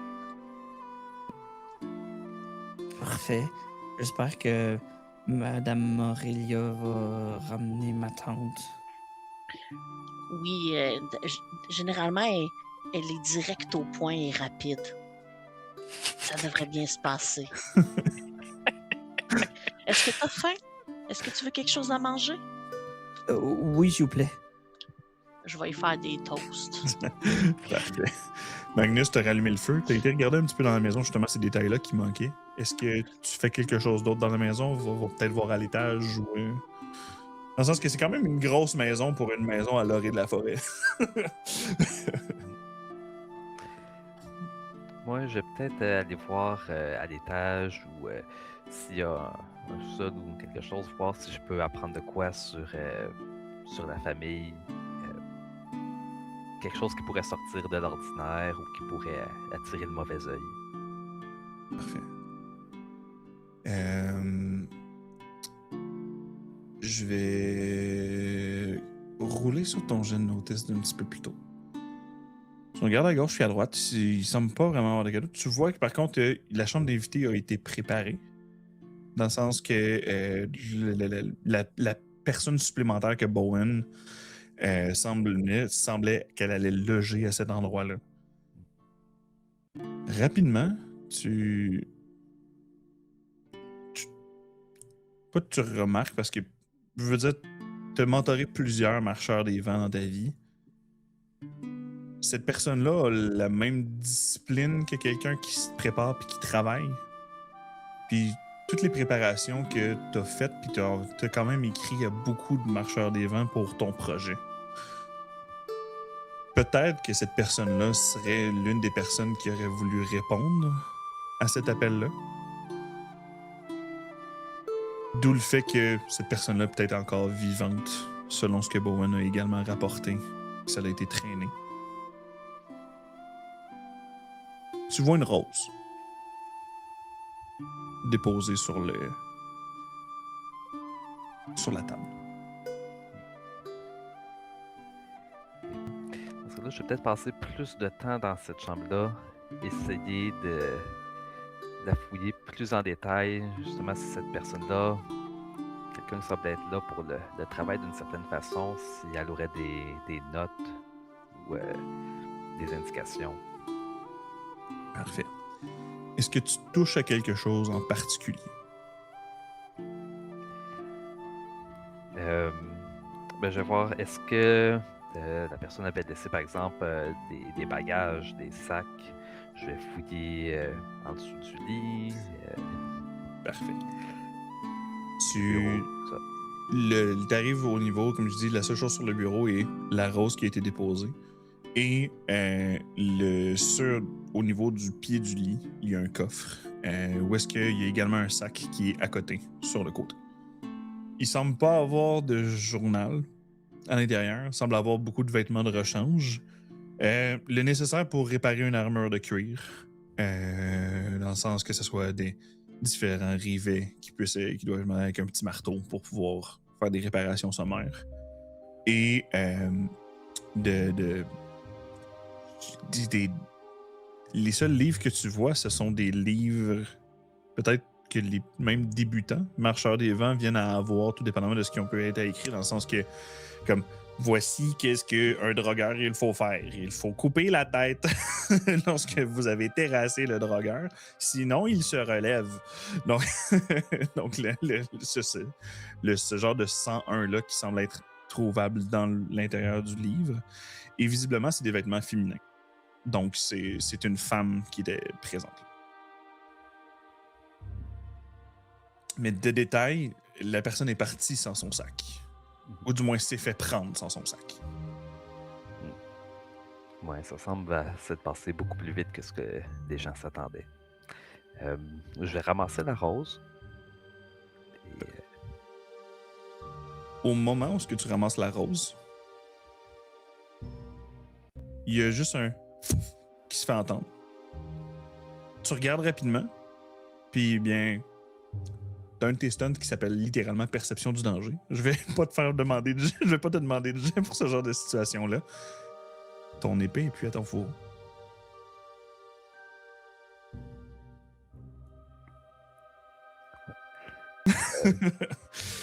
Parfait. J'espère que Madame Aurélia va ramener ma tante. Oui, généralement, elle est directe au point et rapide. Ça devrait bien se passer. Est-ce que tu as faim? Est-ce que tu veux quelque chose à manger? Oui, s'il vous plaît. Je vais y faire des toasts. Parfait. Magnus, t'as rallumé le feu. T'as été regarder un petit peu dans la maison, justement, ces détails-là qui manquaient. Est-ce que tu fais quelque chose d'autre dans la maison? On va peut-être voir à l'étage ou... Dans le sens que c'est quand même une grosse maison pour une maison à l'orée de la forêt. Moi, je vais peut-être aller voir à l'étage ou s'il y a un sous-sol ou quelque chose, voir si je peux apprendre de quoi sur la famille. Quelque chose qui pourrait sortir de l'ordinaire ou qui pourrait attirer le mauvais œil. Parfait. Je vais rouler sur ton jet de notice d'un petit peu plus tôt. Tu regardes à gauche puis à droite, il semble pas vraiment avoir de cadeau. Tu vois que par contre, la chambre d'invité a été préparée. Dans le sens que la personne supplémentaire que Bowen semblait qu'elle allait loger à cet endroit-là. Rapidement, pas que tu remarques, parce que, je veux dire, tu as mentoré plusieurs marcheurs des vents dans ta vie. Cette personne-là a la même discipline que quelqu'un qui se prépare puis qui travaille. Puis toutes les préparations que tu as faites, puis tu as quand même écrit à beaucoup de marcheurs des vents pour ton projet. Peut-être que cette personne-là serait l'une des personnes qui aurait voulu répondre à cet appel-là. D'où le fait que cette personne-là est peut-être encore vivante, selon ce que Bowen a également rapporté. Ça a été traîné. Tu vois une rose déposée sur la table. Parce que là, je vais peut-être passer plus de temps dans cette chambre-là, essayer de la fouiller plus en détail, justement, si cette personne-là, quelqu'un qui semble être là pour le travail d'une certaine façon, si elle aurait des notes ou des indications. Parfait. Est-ce que tu touches à quelque chose en particulier? Ben, je vais voir, est-ce que la personne avait laissé, par exemple, des bagages, des sacs. Je vais fouiller en dessous du lit. Parfait. Bureau, ça. T'arrives au niveau, comme je dis, la seule chose sur le bureau est la rose qui a été déposée. Et au niveau du pied du lit, il y a un coffre. Où est-ce qu'il y a également un sac qui est à côté, sur le côté. Il semble pas avoir de journal à l'intérieur. Il semble avoir beaucoup de vêtements de rechange. Le nécessaire pour réparer une armure de cuir. Dans le sens que ce soit des différents rivets qui doivent aller avec un petit marteau pour pouvoir faire des réparations sommaires. Et les seuls livres que tu vois, ce sont des livres peut-être que les mêmes débutants, marcheurs des vents, viennent à avoir, tout dépendamment de ce qui peut être écrit, dans le sens que, comme, voici qu'est-ce qu'un drogueur il faut faire. Il faut couper la tête lorsque vous avez terrassé le drogueur, sinon il se relève. Donc, ce genre de 101-là qui semble être trouvable dans l'intérieur du livre. Et visiblement, c'est des vêtements féminins. Donc, c'est une femme qui était présente. Mais de détail, la personne est partie sans son sac. Ou du moins, s'est fait prendre sans son sac. Ouais, ça semble s'être passé beaucoup plus vite que ce que les gens s'attendaient. Je vais ramasser la rose. Et, Au moment où tu ramasses la rose, il y a juste un qui se fait entendre. Tu regardes rapidement, puis bien, t'as un de tes stunts qui s'appelle littéralement perception du danger. Je vais pas te demander de jet pour ce genre de situation-là. Ton épée est plus à ton four.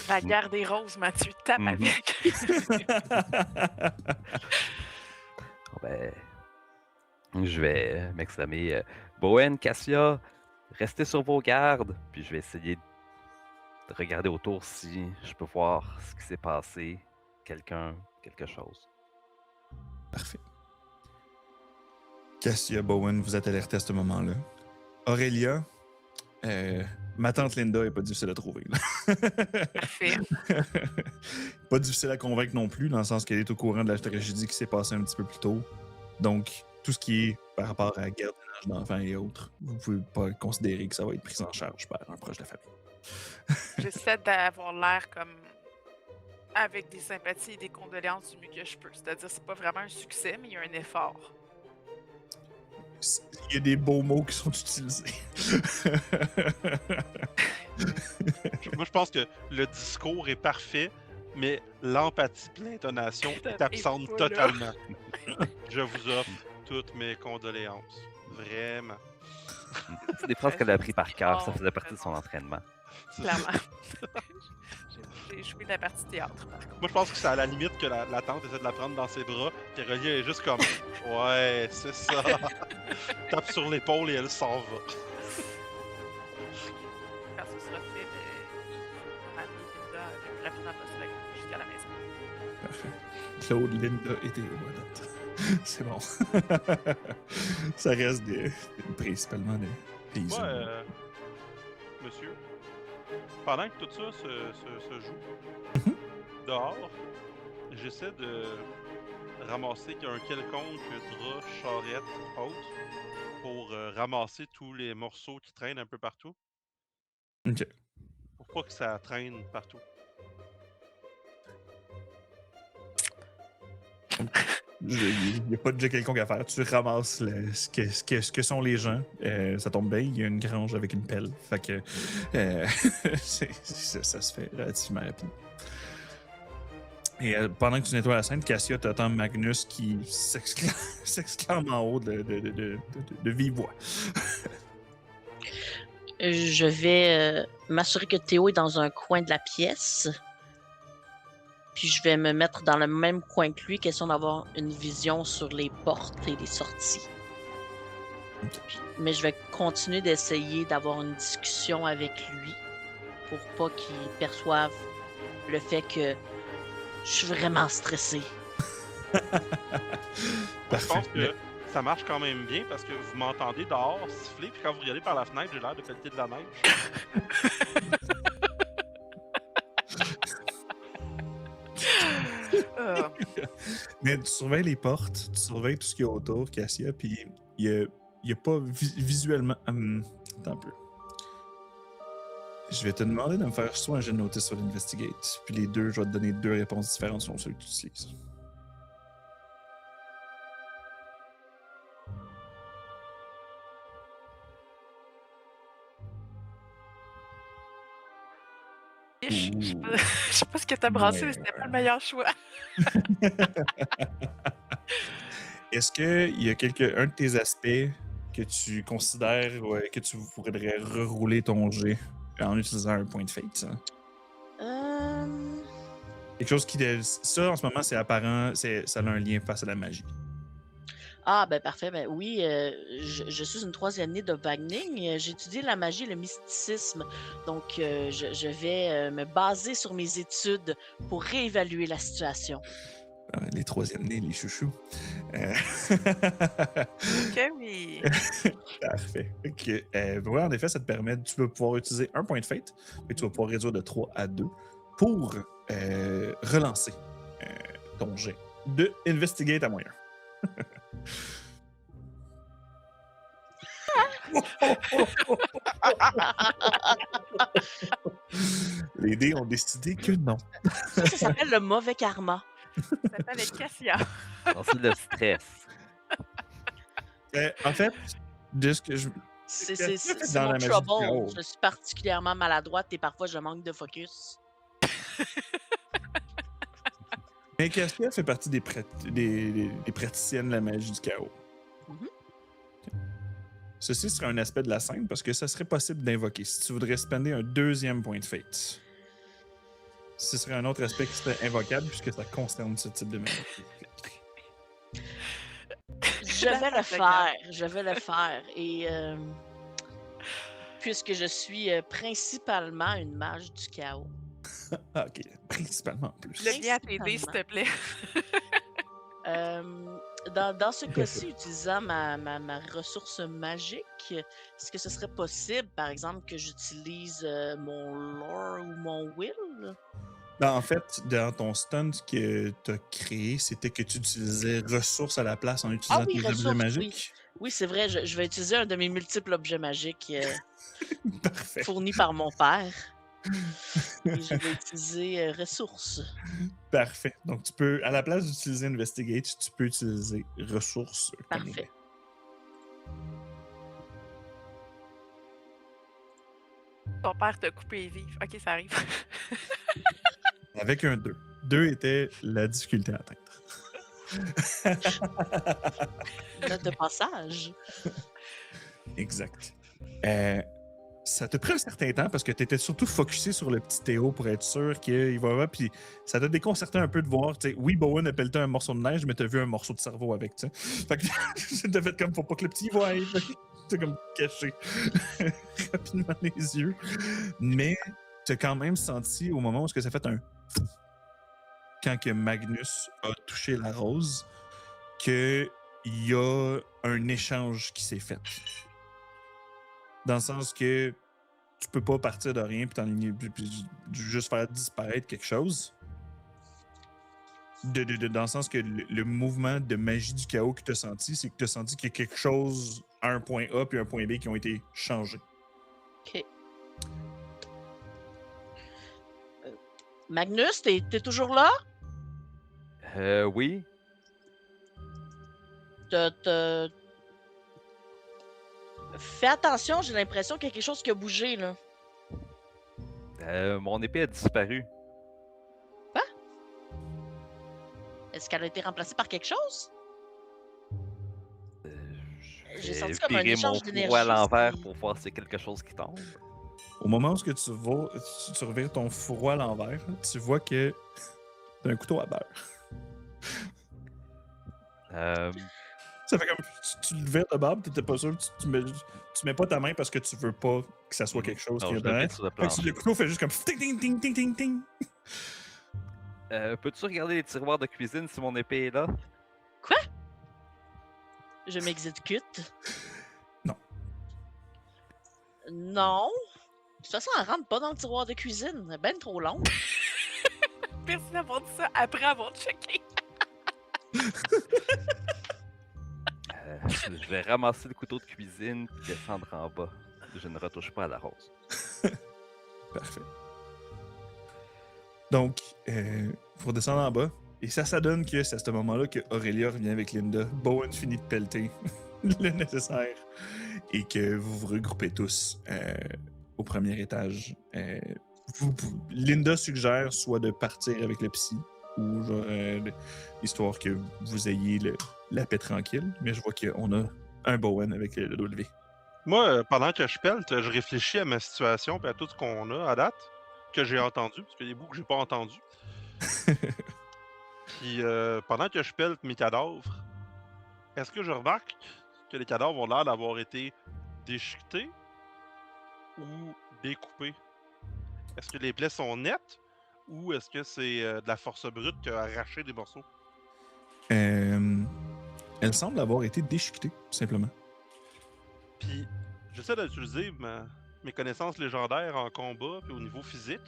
La guerre des roses, Mathieu, tape avec. ben, je vais m'exclamer Bowen, Cassia, restez sur vos gardes. Puis je vais essayer de regarder autour si je peux voir ce qui s'est passé. Quelqu'un, quelque chose. Parfait. Cassia, Bowen, vous êtes alertés à ce moment-là. Aurélia, ma tante Linda est pas difficile à trouver. Parfait. Pas difficile à convaincre non plus, dans le sens qu'elle est au courant de la tragédie qui s'est passée un petit peu plus tôt. Donc, tout ce qui est par rapport à la gardiennage d'enfants et autres, vous pouvez pas considérer que ça va être pris en charge par un proche de la famille. J'essaie d'avoir l'air comme avec des sympathies et des condoléances du mieux que je peux. C'est-à-dire, c'est pas vraiment un succès, mais il y a un effort. Il y a des beaux mots qui sont utilisés. Moi, je pense que le discours est parfait, mais l'empathie et l'intonation est absente pas là. totalement. Je vous offre toutes mes condoléances. Vraiment. C'est des phrases qu'elle a appris par cœur, ça faisait partie de son entraînement. Clairement. J'ai joué de la partie théâtre, par contre. Moi, je pense que c'est à la limite que la tante essaie de la prendre dans ses bras, puis Aurélie est juste comme ouais, c'est ça. Tape sur l'épaule et elle s'en va. Quand ce sera fait, amener Linda rapidement possible jusqu'à la maison. Parfait. Claude, Linda et Théo à date. C'est bon. Ça reste principalement des paysans. Moi, monsieur, pendant que tout ça se joue dehors, j'essaie de ramasser un quelconque drap, charrette, autre, pour ramasser tous les morceaux qui traînent un peu partout. Ok. Pour pas que ça traîne partout. Il n'y a pas de jet quelconque à faire. Tu ramasses ce que sont les gens. Ça tombe bien, il y a une grange avec une pelle. Fait que ça se fait relativement rapidement. Et pendant que tu nettoies la scène, Cassia, t'entends Magnus qui s'exclame en haut de vive voix. Je vais m'assurer que Théo est dans un coin de la pièce. Puis je vais me mettre dans le même coin que lui, question d'avoir une vision sur les portes et les sorties. Mais je vais continuer d'essayer d'avoir une discussion avec lui pour pas qu'il perçoive le fait que je suis vraiment stressée. Je pense que ça marche quand même bien parce que vous m'entendez dehors siffler, puis quand vous regardez par la fenêtre, j'ai l'air de pelleter de la neige. Mais tu surveilles les portes, tu surveilles tout ce qu'il y a autour, Cassia, puis il y a pas visuellement... attends un peu. Je vais te demander de me faire soit un jet de notice sur l'Investigate, puis les deux, je vais te donner deux réponses différentes selon celui que tu utilises. Je sais pas ce que t'as brassé, mais c'était pas le meilleur choix. Est-ce qu'il y a un de tes aspects que tu considères que tu voudrais rerouler ton jet en utilisant un point de fate? Quelque chose qui... Ça, en ce moment, c'est apparent, ça a un lien face à la magie. Ah, ben parfait. Ben oui, je suis une 3e année de Wagning. J'ai étudié la magie et le mysticisme. Donc, je vais me baser sur mes études pour réévaluer la situation. Les 3e nés, les chouchous. Ok, oui. Parfait. Okay. Ouais, en effet, ça te permet... Tu vas pouvoir utiliser un point de fate, et tu vas pouvoir réduire de 3 à 2 pour relancer ton jet de Investigate à moyen. Les dés ont décidé que non. Ça s'appelle le mauvais karma. Ça s'appelle Cassia. Non, c'est le stress. En fait, de ce que je... C'est dans mon la magie du trouble. chaos. Je suis particulièrement maladroite et parfois je manque de focus. Mais Cassia fait partie des praticiennes de la magie du chaos. Mhm. Ceci serait un aspect de la scène parce que ça serait possible d'invoquer si tu voudrais spender un 2e point de fate. Ce serait un autre aspect qui serait invocable puisque ça concerne ce type de magie. Je vais le faire. Et puisque je suis principalement une mage du chaos. Ah, ok, principalement en plus. Le bien à t'aider, s'il te plaît. Dans ce cas-ci, utilisant ma ressource magique, est-ce que ce serait possible, par exemple, que j'utilise mon lore ou mon will? Ben, en fait, dans ton stunt que tu as créé, c'était que tu utilisais ressources à la place en utilisant tes objets magiques. Oui, c'est vrai, je vais utiliser un de mes multiples objets magiques Parfait. fournis par mon père. Et je vais utiliser ressources. Parfait. Donc, tu peux, à la place d'utiliser Investigate, tu peux utiliser ressources. Parfait. Ton père t'a coupé vive. Ok, ça arrive. Avec un 2. 2 était la difficulté à atteindre. Note de passage. Exact. ça te prend un certain temps parce que tu étais surtout focusé sur le petit Théo pour être sûr qu'il va voir. Puis ça t'a déconcerté un peu de voir. Oui, Bowen a pelleté un morceau de neige, mais t'as vu un morceau de cerveau avec. T'sais. Fait que t'as fait comme faut pas que le petit voie. T'as comme caché rapidement les yeux. Mais t'as quand même senti au moment où ça fait un. Quand que Magnus a touché la rose, qu'il y a un échange qui s'est fait. Dans le sens que tu peux pas partir de rien puis juste faire disparaître quelque chose. Dans le sens que le mouvement de magie du chaos que tu as senti, c'est que tu as senti qu'il y a quelque chose à un point A puis un point B qui ont été changés. OK. Magnus, t'es toujours là? Oui. Fais attention, j'ai l'impression qu'il y a quelque chose qui a bougé, là. Mon épée a disparu. Est-ce qu'elle a été remplacée par quelque chose? J'ai J'ai senti comme un viré échange mon d'énergie. fourreau à l'envers c'est- pour voir si c'est quelque chose qui tombe. Au moment où tu revires ton fourreau à l'envers, tu vois que t'as un couteau à beurre. Ça fait comme tu le vires de barbe, t'étais pas sûr, tu mets pas ta main parce que tu veux pas que ça soit quelque chose Non, qui est je le mets dedans. sur le Fait que plancher. le couteau fait juste comme ting ting ting ting ting ting. Peux-tu regarder les tiroirs de cuisine si mon épée est là? Je m'exécute. Non. Non. De toute façon, elle rentre pas dans le tiroir de cuisine. Elle est ben trop long. Merci d'avoir dit ça après avoir checké. Je vais ramasser le couteau de cuisine et descendre en bas. Je ne retouche pas à la rose. Parfait. Donc, faut descendre en bas. Et ça donne que c'est à ce moment-là que Aurélia revient avec Linda. Bowen finit de pelleter le nécessaire. Et que vous vous regroupez tous au premier étage. Linda suggère soit de partir avec le psy, ou genre, histoire que vous ayez la paix tranquille. Mais je vois qu'on a un Bowen avec le dos levé. Moi, pendant que je pelte, je réfléchis à ma situation et à tout ce qu'on a à date, que j'ai entendu, parce qu'il y a des bouts que j'ai pas entendus. Puis pendant que je pelte mes cadavres, est-ce que je remarque que les cadavres ont l'air d'avoir été déchiquetés ou découpés? Est-ce que les plaies sont nettes ou est-ce que c'est de la force brute qui a arraché des morceaux? Elle semble avoir été déchiquetée, tout simplement. Puis j'essaie d'utiliser mes connaissances légendaires en combat puis au niveau physique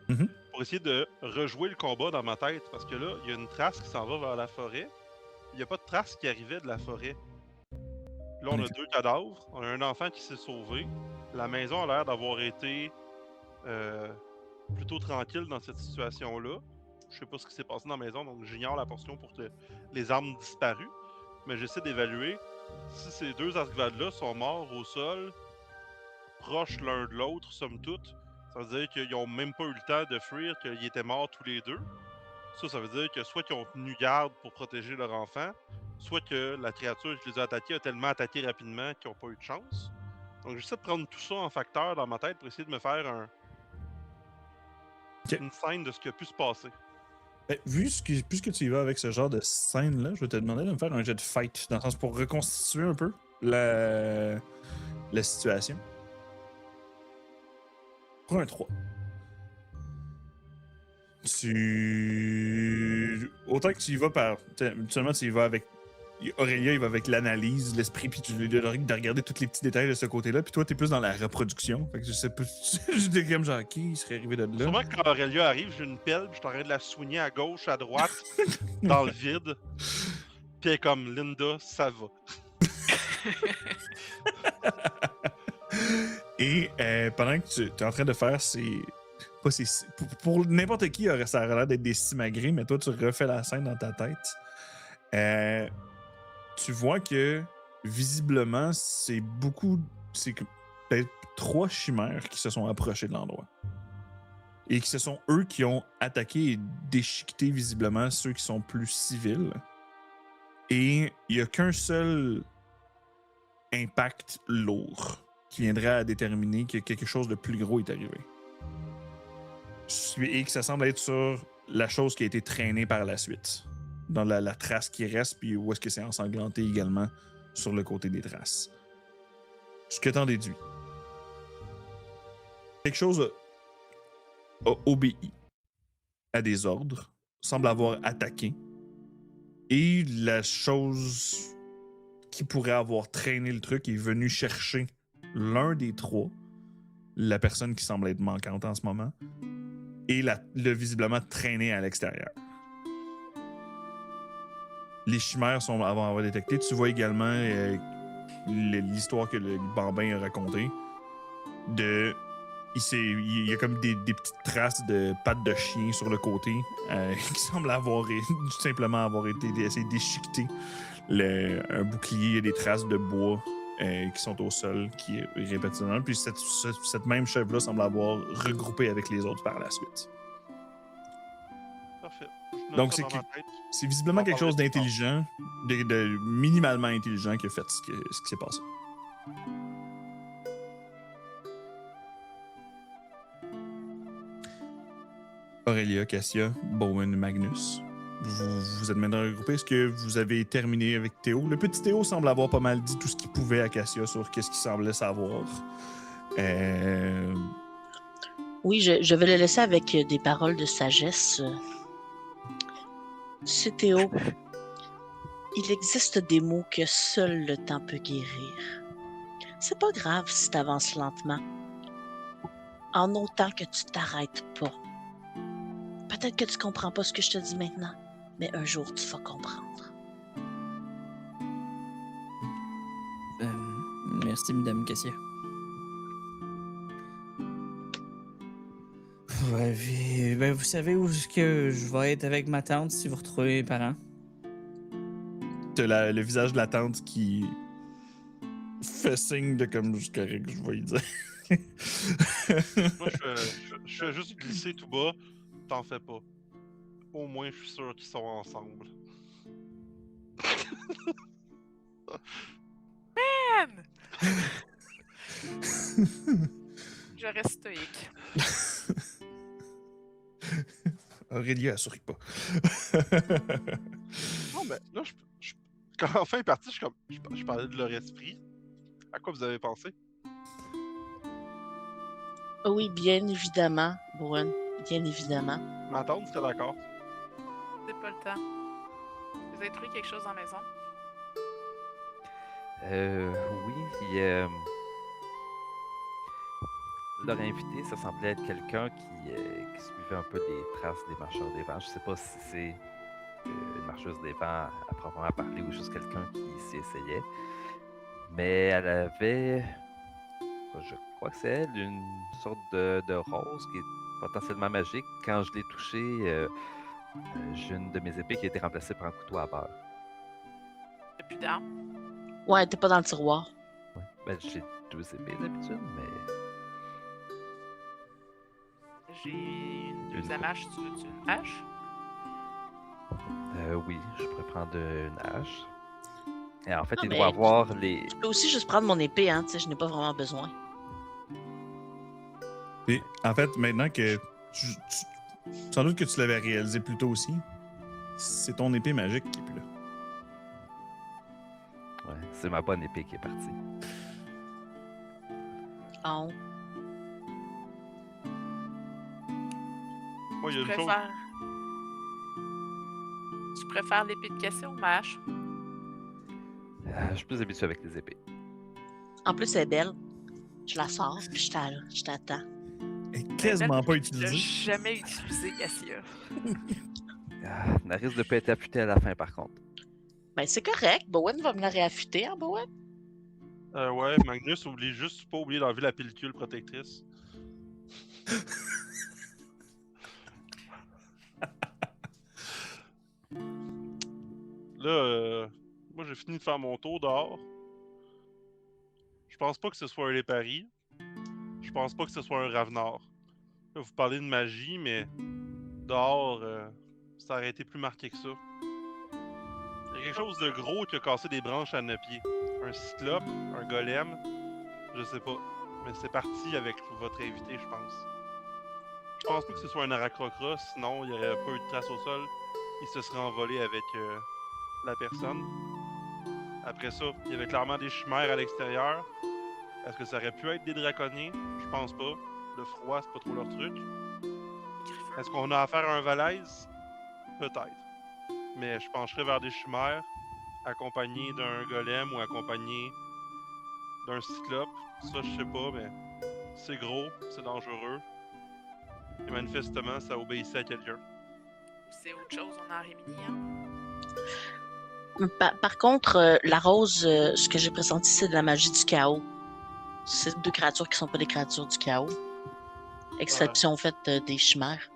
Mhm. pour essayer de rejouer le combat dans ma tête. Parce que là, il y a une trace qui s'en va vers la forêt. Il n'y a pas de trace qui arrivait de la forêt. Là, on a 2 cadavres. On a un enfant qui s'est sauvé. La maison a l'air d'avoir été plutôt tranquille dans cette situation-là. Je sais pas ce qui s'est passé dans la maison, donc j'ignore la portion pour les armes disparues. Mais j'essaie d'évaluer si ces 2 Asgvald-là sont morts au sol, proches l'un de l'autre, somme toute. Ça veut dire qu'ils ont même pas eu le temps de fuir, qu'ils étaient morts tous les deux. Ça veut dire que soit qu'ils ont tenu garde pour protéger leur enfant, soit que la créature qui les a attaqués a tellement attaqué rapidement qu'ils n'ont pas eu de chance. Donc j'essaie de prendre tout ça en facteur dans ma tête pour essayer de me faire une scène de ce qui a pu se passer. Puisque tu y vas avec ce genre de scène-là, je vais te demander de me faire un jet de fight, dans le sens pour reconstituer un peu la situation. Prends un 3. Autant que tu y vas habituellement, tu y vas avec. Aurélia, il va avec l'analyse, l'esprit, puis tu lui donnes de regarder tous les petits détails de ce côté-là, puis toi, t'es plus dans la reproduction. Fait que je sais pas. J'étais comme genre, qui serait arrivé de là? Sûrement que quand Aurélia arrive, j'ai une pelle, puis je suis en train de la soigner à gauche, à droite, dans le vide. Puis elle est comme Linda, ça va. Et pendant que tu es en train de faire pour n'importe qui, ça aurait l'air d'être des simagrées, mais toi, tu refais la scène dans ta tête. Tu vois que, visiblement, c'est peut-être 3 chimères qui se sont approchés de l'endroit. Et que ce sont eux qui ont attaqué et déchiqueté, visiblement, ceux qui sont plus civils. Et il n'y a qu'un seul impact lourd qui viendrait à déterminer que quelque chose de plus gros est arrivé. Et que ça semble être sur la chose qui a été traînée par la suite. Dans la trace qui reste, puis où est-ce que c'est ensanglanté également sur le côté des traces. Ce que t'en déduis. Quelque chose a obéi à des ordres, semble avoir attaqué, et la chose qui pourrait avoir traîné le truc est venue chercher l'un des trois, la personne qui semble être manquante en ce moment, et le visiblement traîné à l'extérieur. Les chimères sont avant d'avoir détecté. Tu vois également l'histoire que le bambin a racontée. Il y a comme des petites traces de pattes de chien sur le côté qui semblent simplement avoir été essayé déchiqueter un bouclier. Il y a des traces de bois qui sont au sol, qui est répétitivement. Puis cette même chèvre-là semble avoir regroupé avec les autres par la suite. Parfait. Donc, c'est visiblement quelque chose d'intelligent, de minimalement intelligent qui a fait ce qui s'est passé. Aurélia, Cassia, Bowen, Magnus. Vous êtes maintenant regroupés. Est-ce que vous avez terminé avec Théo? Le petit Théo semble avoir pas mal dit tout ce qu'il pouvait à Cassia sur qu'est-ce qu'il semblait savoir. Oui, je vais le laisser avec des paroles de sagesse. C'est Théo. Il existe des maux que seul le temps peut guérir. C'est pas grave si t'avances lentement. En autant que tu t'arrêtes pas. Peut-être que tu comprends pas ce que je te dis maintenant, mais un jour tu vas comprendre. Merci, Madame Cassia. Ouais, puis, vous savez où est-ce que je vais être avec ma tante si vous retrouvez mes parents? T'as le visage de la tante qui fait signe de comme je suis correct, je vais lui dire. Moi, je fais juste glisser tout bas. T'en fais pas. Au moins, je suis sûr qu'ils sont ensemble. Man! Je reste stoïque. Aurélia, elle sourit pas. Non, mais là, quand l'enfant est parti, je parlais de leur esprit. À quoi vous avez pensé? Oui, bien évidemment, Bowen. Bien évidemment. Ma tante serait d'accord. C'est pas le temps. Vous avez trouvé quelque chose dans la maison? Oui, leur invité, ça semblait être quelqu'un qui suivait un peu les traces des marcheurs des vents. Je sais pas si c'est une marcheuse des vents à proprement parler ou juste quelqu'un qui s'y essayait. Mais elle avait, je crois que c'est elle, une sorte de rose qui est potentiellement magique. Quand je l'ai touchée, j'ai une de mes épées qui a été remplacée par un couteau à beurre. T'as plus d'armes? Ouais, t'es pas dans le tiroir. Ouais. Ben, j'ai 2 épées d'habitude, mais... J'ai une deuxième hache. Tu veux une hache? Oui, je pourrais prendre une hache. Et en fait, Ah, il mais doit avoir les... Je peux aussi juste prendre mon épée, hein, tu sais, je n'ai pas vraiment besoin. Et en fait, maintenant que sans doute que tu l'avais réalisé plus tôt aussi, c'est ton épée magique qui est plus là. Ouais, c'est ma bonne épée qui est partie. Oh. Moi, il y a Je une chose. préfère... Tu préfères l'épée de Cassia ou ma hache? Je suis plus habitué avec les épées. En plus, elle est belle. Je la sors, puis je t'attends. Elle est quasiment pas Je l'ai utilisée. jamais utilisé, Cassia. Elle risque de pas être affûtée à la fin, par contre. Ben, c'est correct. Bowen va me la réaffûter, hein, Bowen? Ouais, Magnus, oublie juste pas oublier d'enlever la pellicule protectrice. Là, moi j'ai fini de faire mon tour dehors. Je pense pas que ce soit un Lépari. Je pense pas que ce soit un Ravenard. Là, vous parlez de magie, mais dehors, ça aurait été plus marqué que ça. Il y a quelque chose de gros qui a cassé des branches à 9 pieds. Un cyclope, un golem. Je sais pas. Mais c'est parti avec votre invité, je pense. Je pense pas que ce soit un Aracrocra, sinon il y aurait pas eu de trace au sol. Il se serait envolé avec la personne. Après ça, il y avait clairement des chimères à l'extérieur. Est-ce que ça aurait pu être des draconniers? Je pense pas. Le froid, c'est pas trop leur truc. Est-ce qu'on a affaire à un Valaise? Peut-être. Mais je pencherais vers des chimères, accompagnés d'un golem ou accompagnés d'un cyclope. Ça, je sais pas, mais c'est gros, c'est dangereux. Et manifestement, ça obéissait à quelqu'un. C'est autre chose, on a Rémini, hein? Par contre, la rose, ce que j'ai pressenti, c'est de la magie du chaos. C'est deux créatures qui sont pas des créatures du chaos. Exception faite des chimères.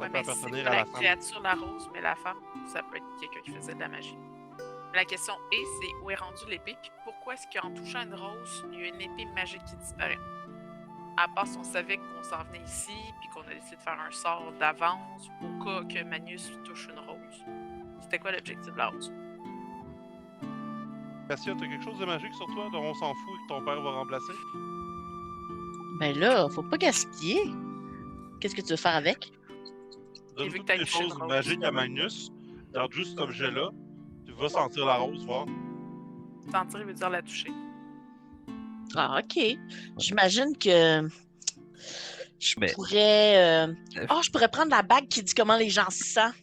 Ouais, peut mais c'est appartenir pas à la la femme. créature, la rose, mais la femme, ça peut être quelqu'un qui faisait de la magie. La question est, c'est où est rendue l'épée, puis pourquoi est-ce qu'en touchant une rose, il y a une épée magique qui disparaît? À part si on savait qu'on s'en venait ici, puis qu'on a décidé de faire un sort d'avance au cas que Magnus touche une rose. C'était quoi l'objectif de la rose? Cassia, t'as quelque chose de magique sur toi dont on s'en fout et que ton père va remplacer? Ben là, faut pas gaspiller. Qu'est-ce que tu veux faire avec? Donne vu que toutes t'as les une chaîne choses rose. magiques à Magnus. Garde juste cet objet-là. Tu vas sentir la rose, voir. Sentir veut dire la toucher. Ah, ok. J'imagine que je Mais- pourrais. Je pourrais prendre la bague qui dit comment les gens se sentent.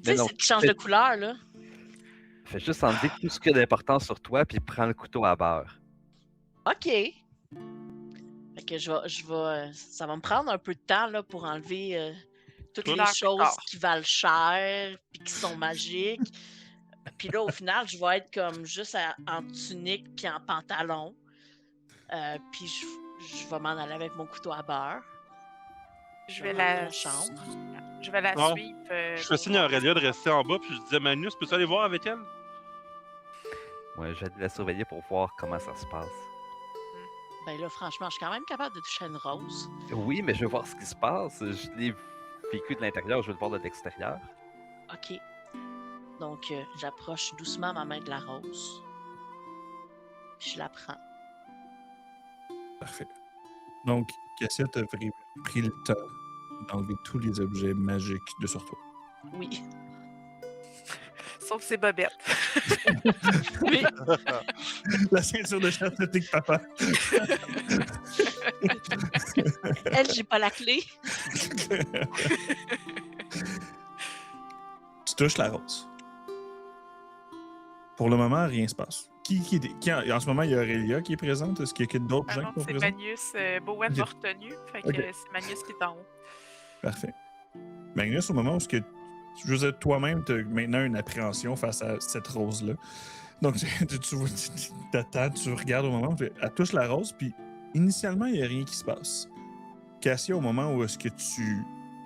Tu sais, non, c'est qui change de couleur, là. Fais juste enlever tout ce qu'il y a d'important sur toi, puis prends le couteau à beurre. OK. Fait que ça va me prendre un peu de temps là, pour enlever toutes Tout les l'heure plus choses tard. qui valent cher puis qui sont magiques. Puis là, au final, je vais être comme juste en tunique puis en pantalon. Puis je vais m'en aller avec mon couteau à beurre. Je vais vais rentrer la dans la chambre. Je vais la Non. suivre. Je fais signe à Aurélia de rester en bas, puis je disais, Magnus, peux-tu aller voir avec elle? Ouais, je vais la surveiller pour voir comment ça se passe. Ben là, franchement, je suis quand même capable de toucher à une rose. Oui, mais je veux voir ce qui se passe. Je l'ai vécu de l'intérieur, je veux le voir de l'extérieur. OK. Donc, j'approche doucement ma main de la rose. Puis je la prends. Parfait. Donc, Cassia, t'as pris le temps d'enlever tous les objets magiques de sur toi. Oui. Sauf ses bobettes. Oui. La ceinture de chasteté de papa. Elle, j'ai pas la clé. Tu touches la rose. Pour le moment, rien se passe. En ce moment, il y a Aurélia qui est présente. Est-ce qu'il y a d'autres Ah gens non, qui sont c'est présents? Magnus. Bowen Ok. m'a retenu. Fait que Ok. c'est Magnus qui est en haut. Parfait. Magnus, au moment où je veux dire, toi-même, tu as maintenant une appréhension face à cette rose-là. Donc, tu attends, tu regardes au moment où elle touche la rose, puis initialement, il n'y a rien qui se passe. Cassia, au moment où est-ce que tu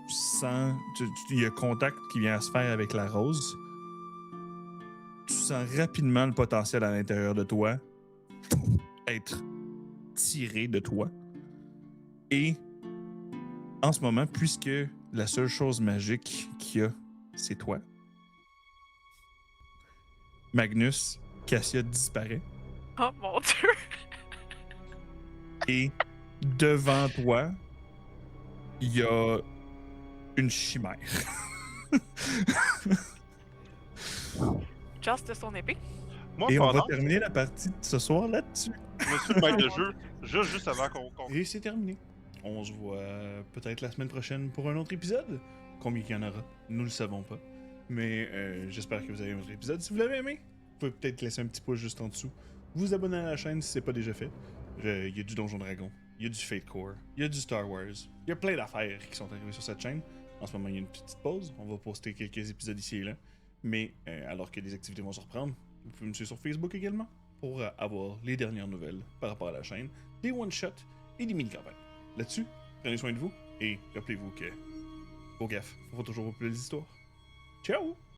sens, il y a contact qui vient à se faire avec la rose, tu sens rapidement le potentiel à l'intérieur de toi être tiré de toi. Et en ce moment, puisque la seule chose magique qu'il y a, c'est toi, Magnus, Cassia disparaît Oh mon dieu! et devant toi, il y a une chimère. Just de son épée. Moi, Et on va pendant, terminer la partie de ce soir là-dessus. monsieur le maître de jeu, juste avant qu'on... Et c'est terminé. On se voit peut-être la semaine prochaine pour un autre épisode. Combien il y en aura, nous le savons pas. Mais j'espère que vous avez aimé votre épisode. Si vous l'avez aimé, vous pouvez peut-être laisser un petit pouce juste en dessous. Vous abonner à la chaîne si c'est pas déjà fait. Il y a du Donjon Dragon, il y a du Fate Core, il y a du Star Wars. Il y a plein d'affaires qui sont arrivées sur cette chaîne. En ce moment, il y a une petite pause. On va poster quelques épisodes ici et là. Mais alors que les activités vont se reprendre, vous pouvez me suivre sur Facebook également pour avoir les dernières nouvelles par rapport à la chaîne, des one-shots et des mini-campagnes. Là-dessus, prenez soin de vous et rappelez-vous que vos gaffes font toujours vos plus belles histoires. Ciao!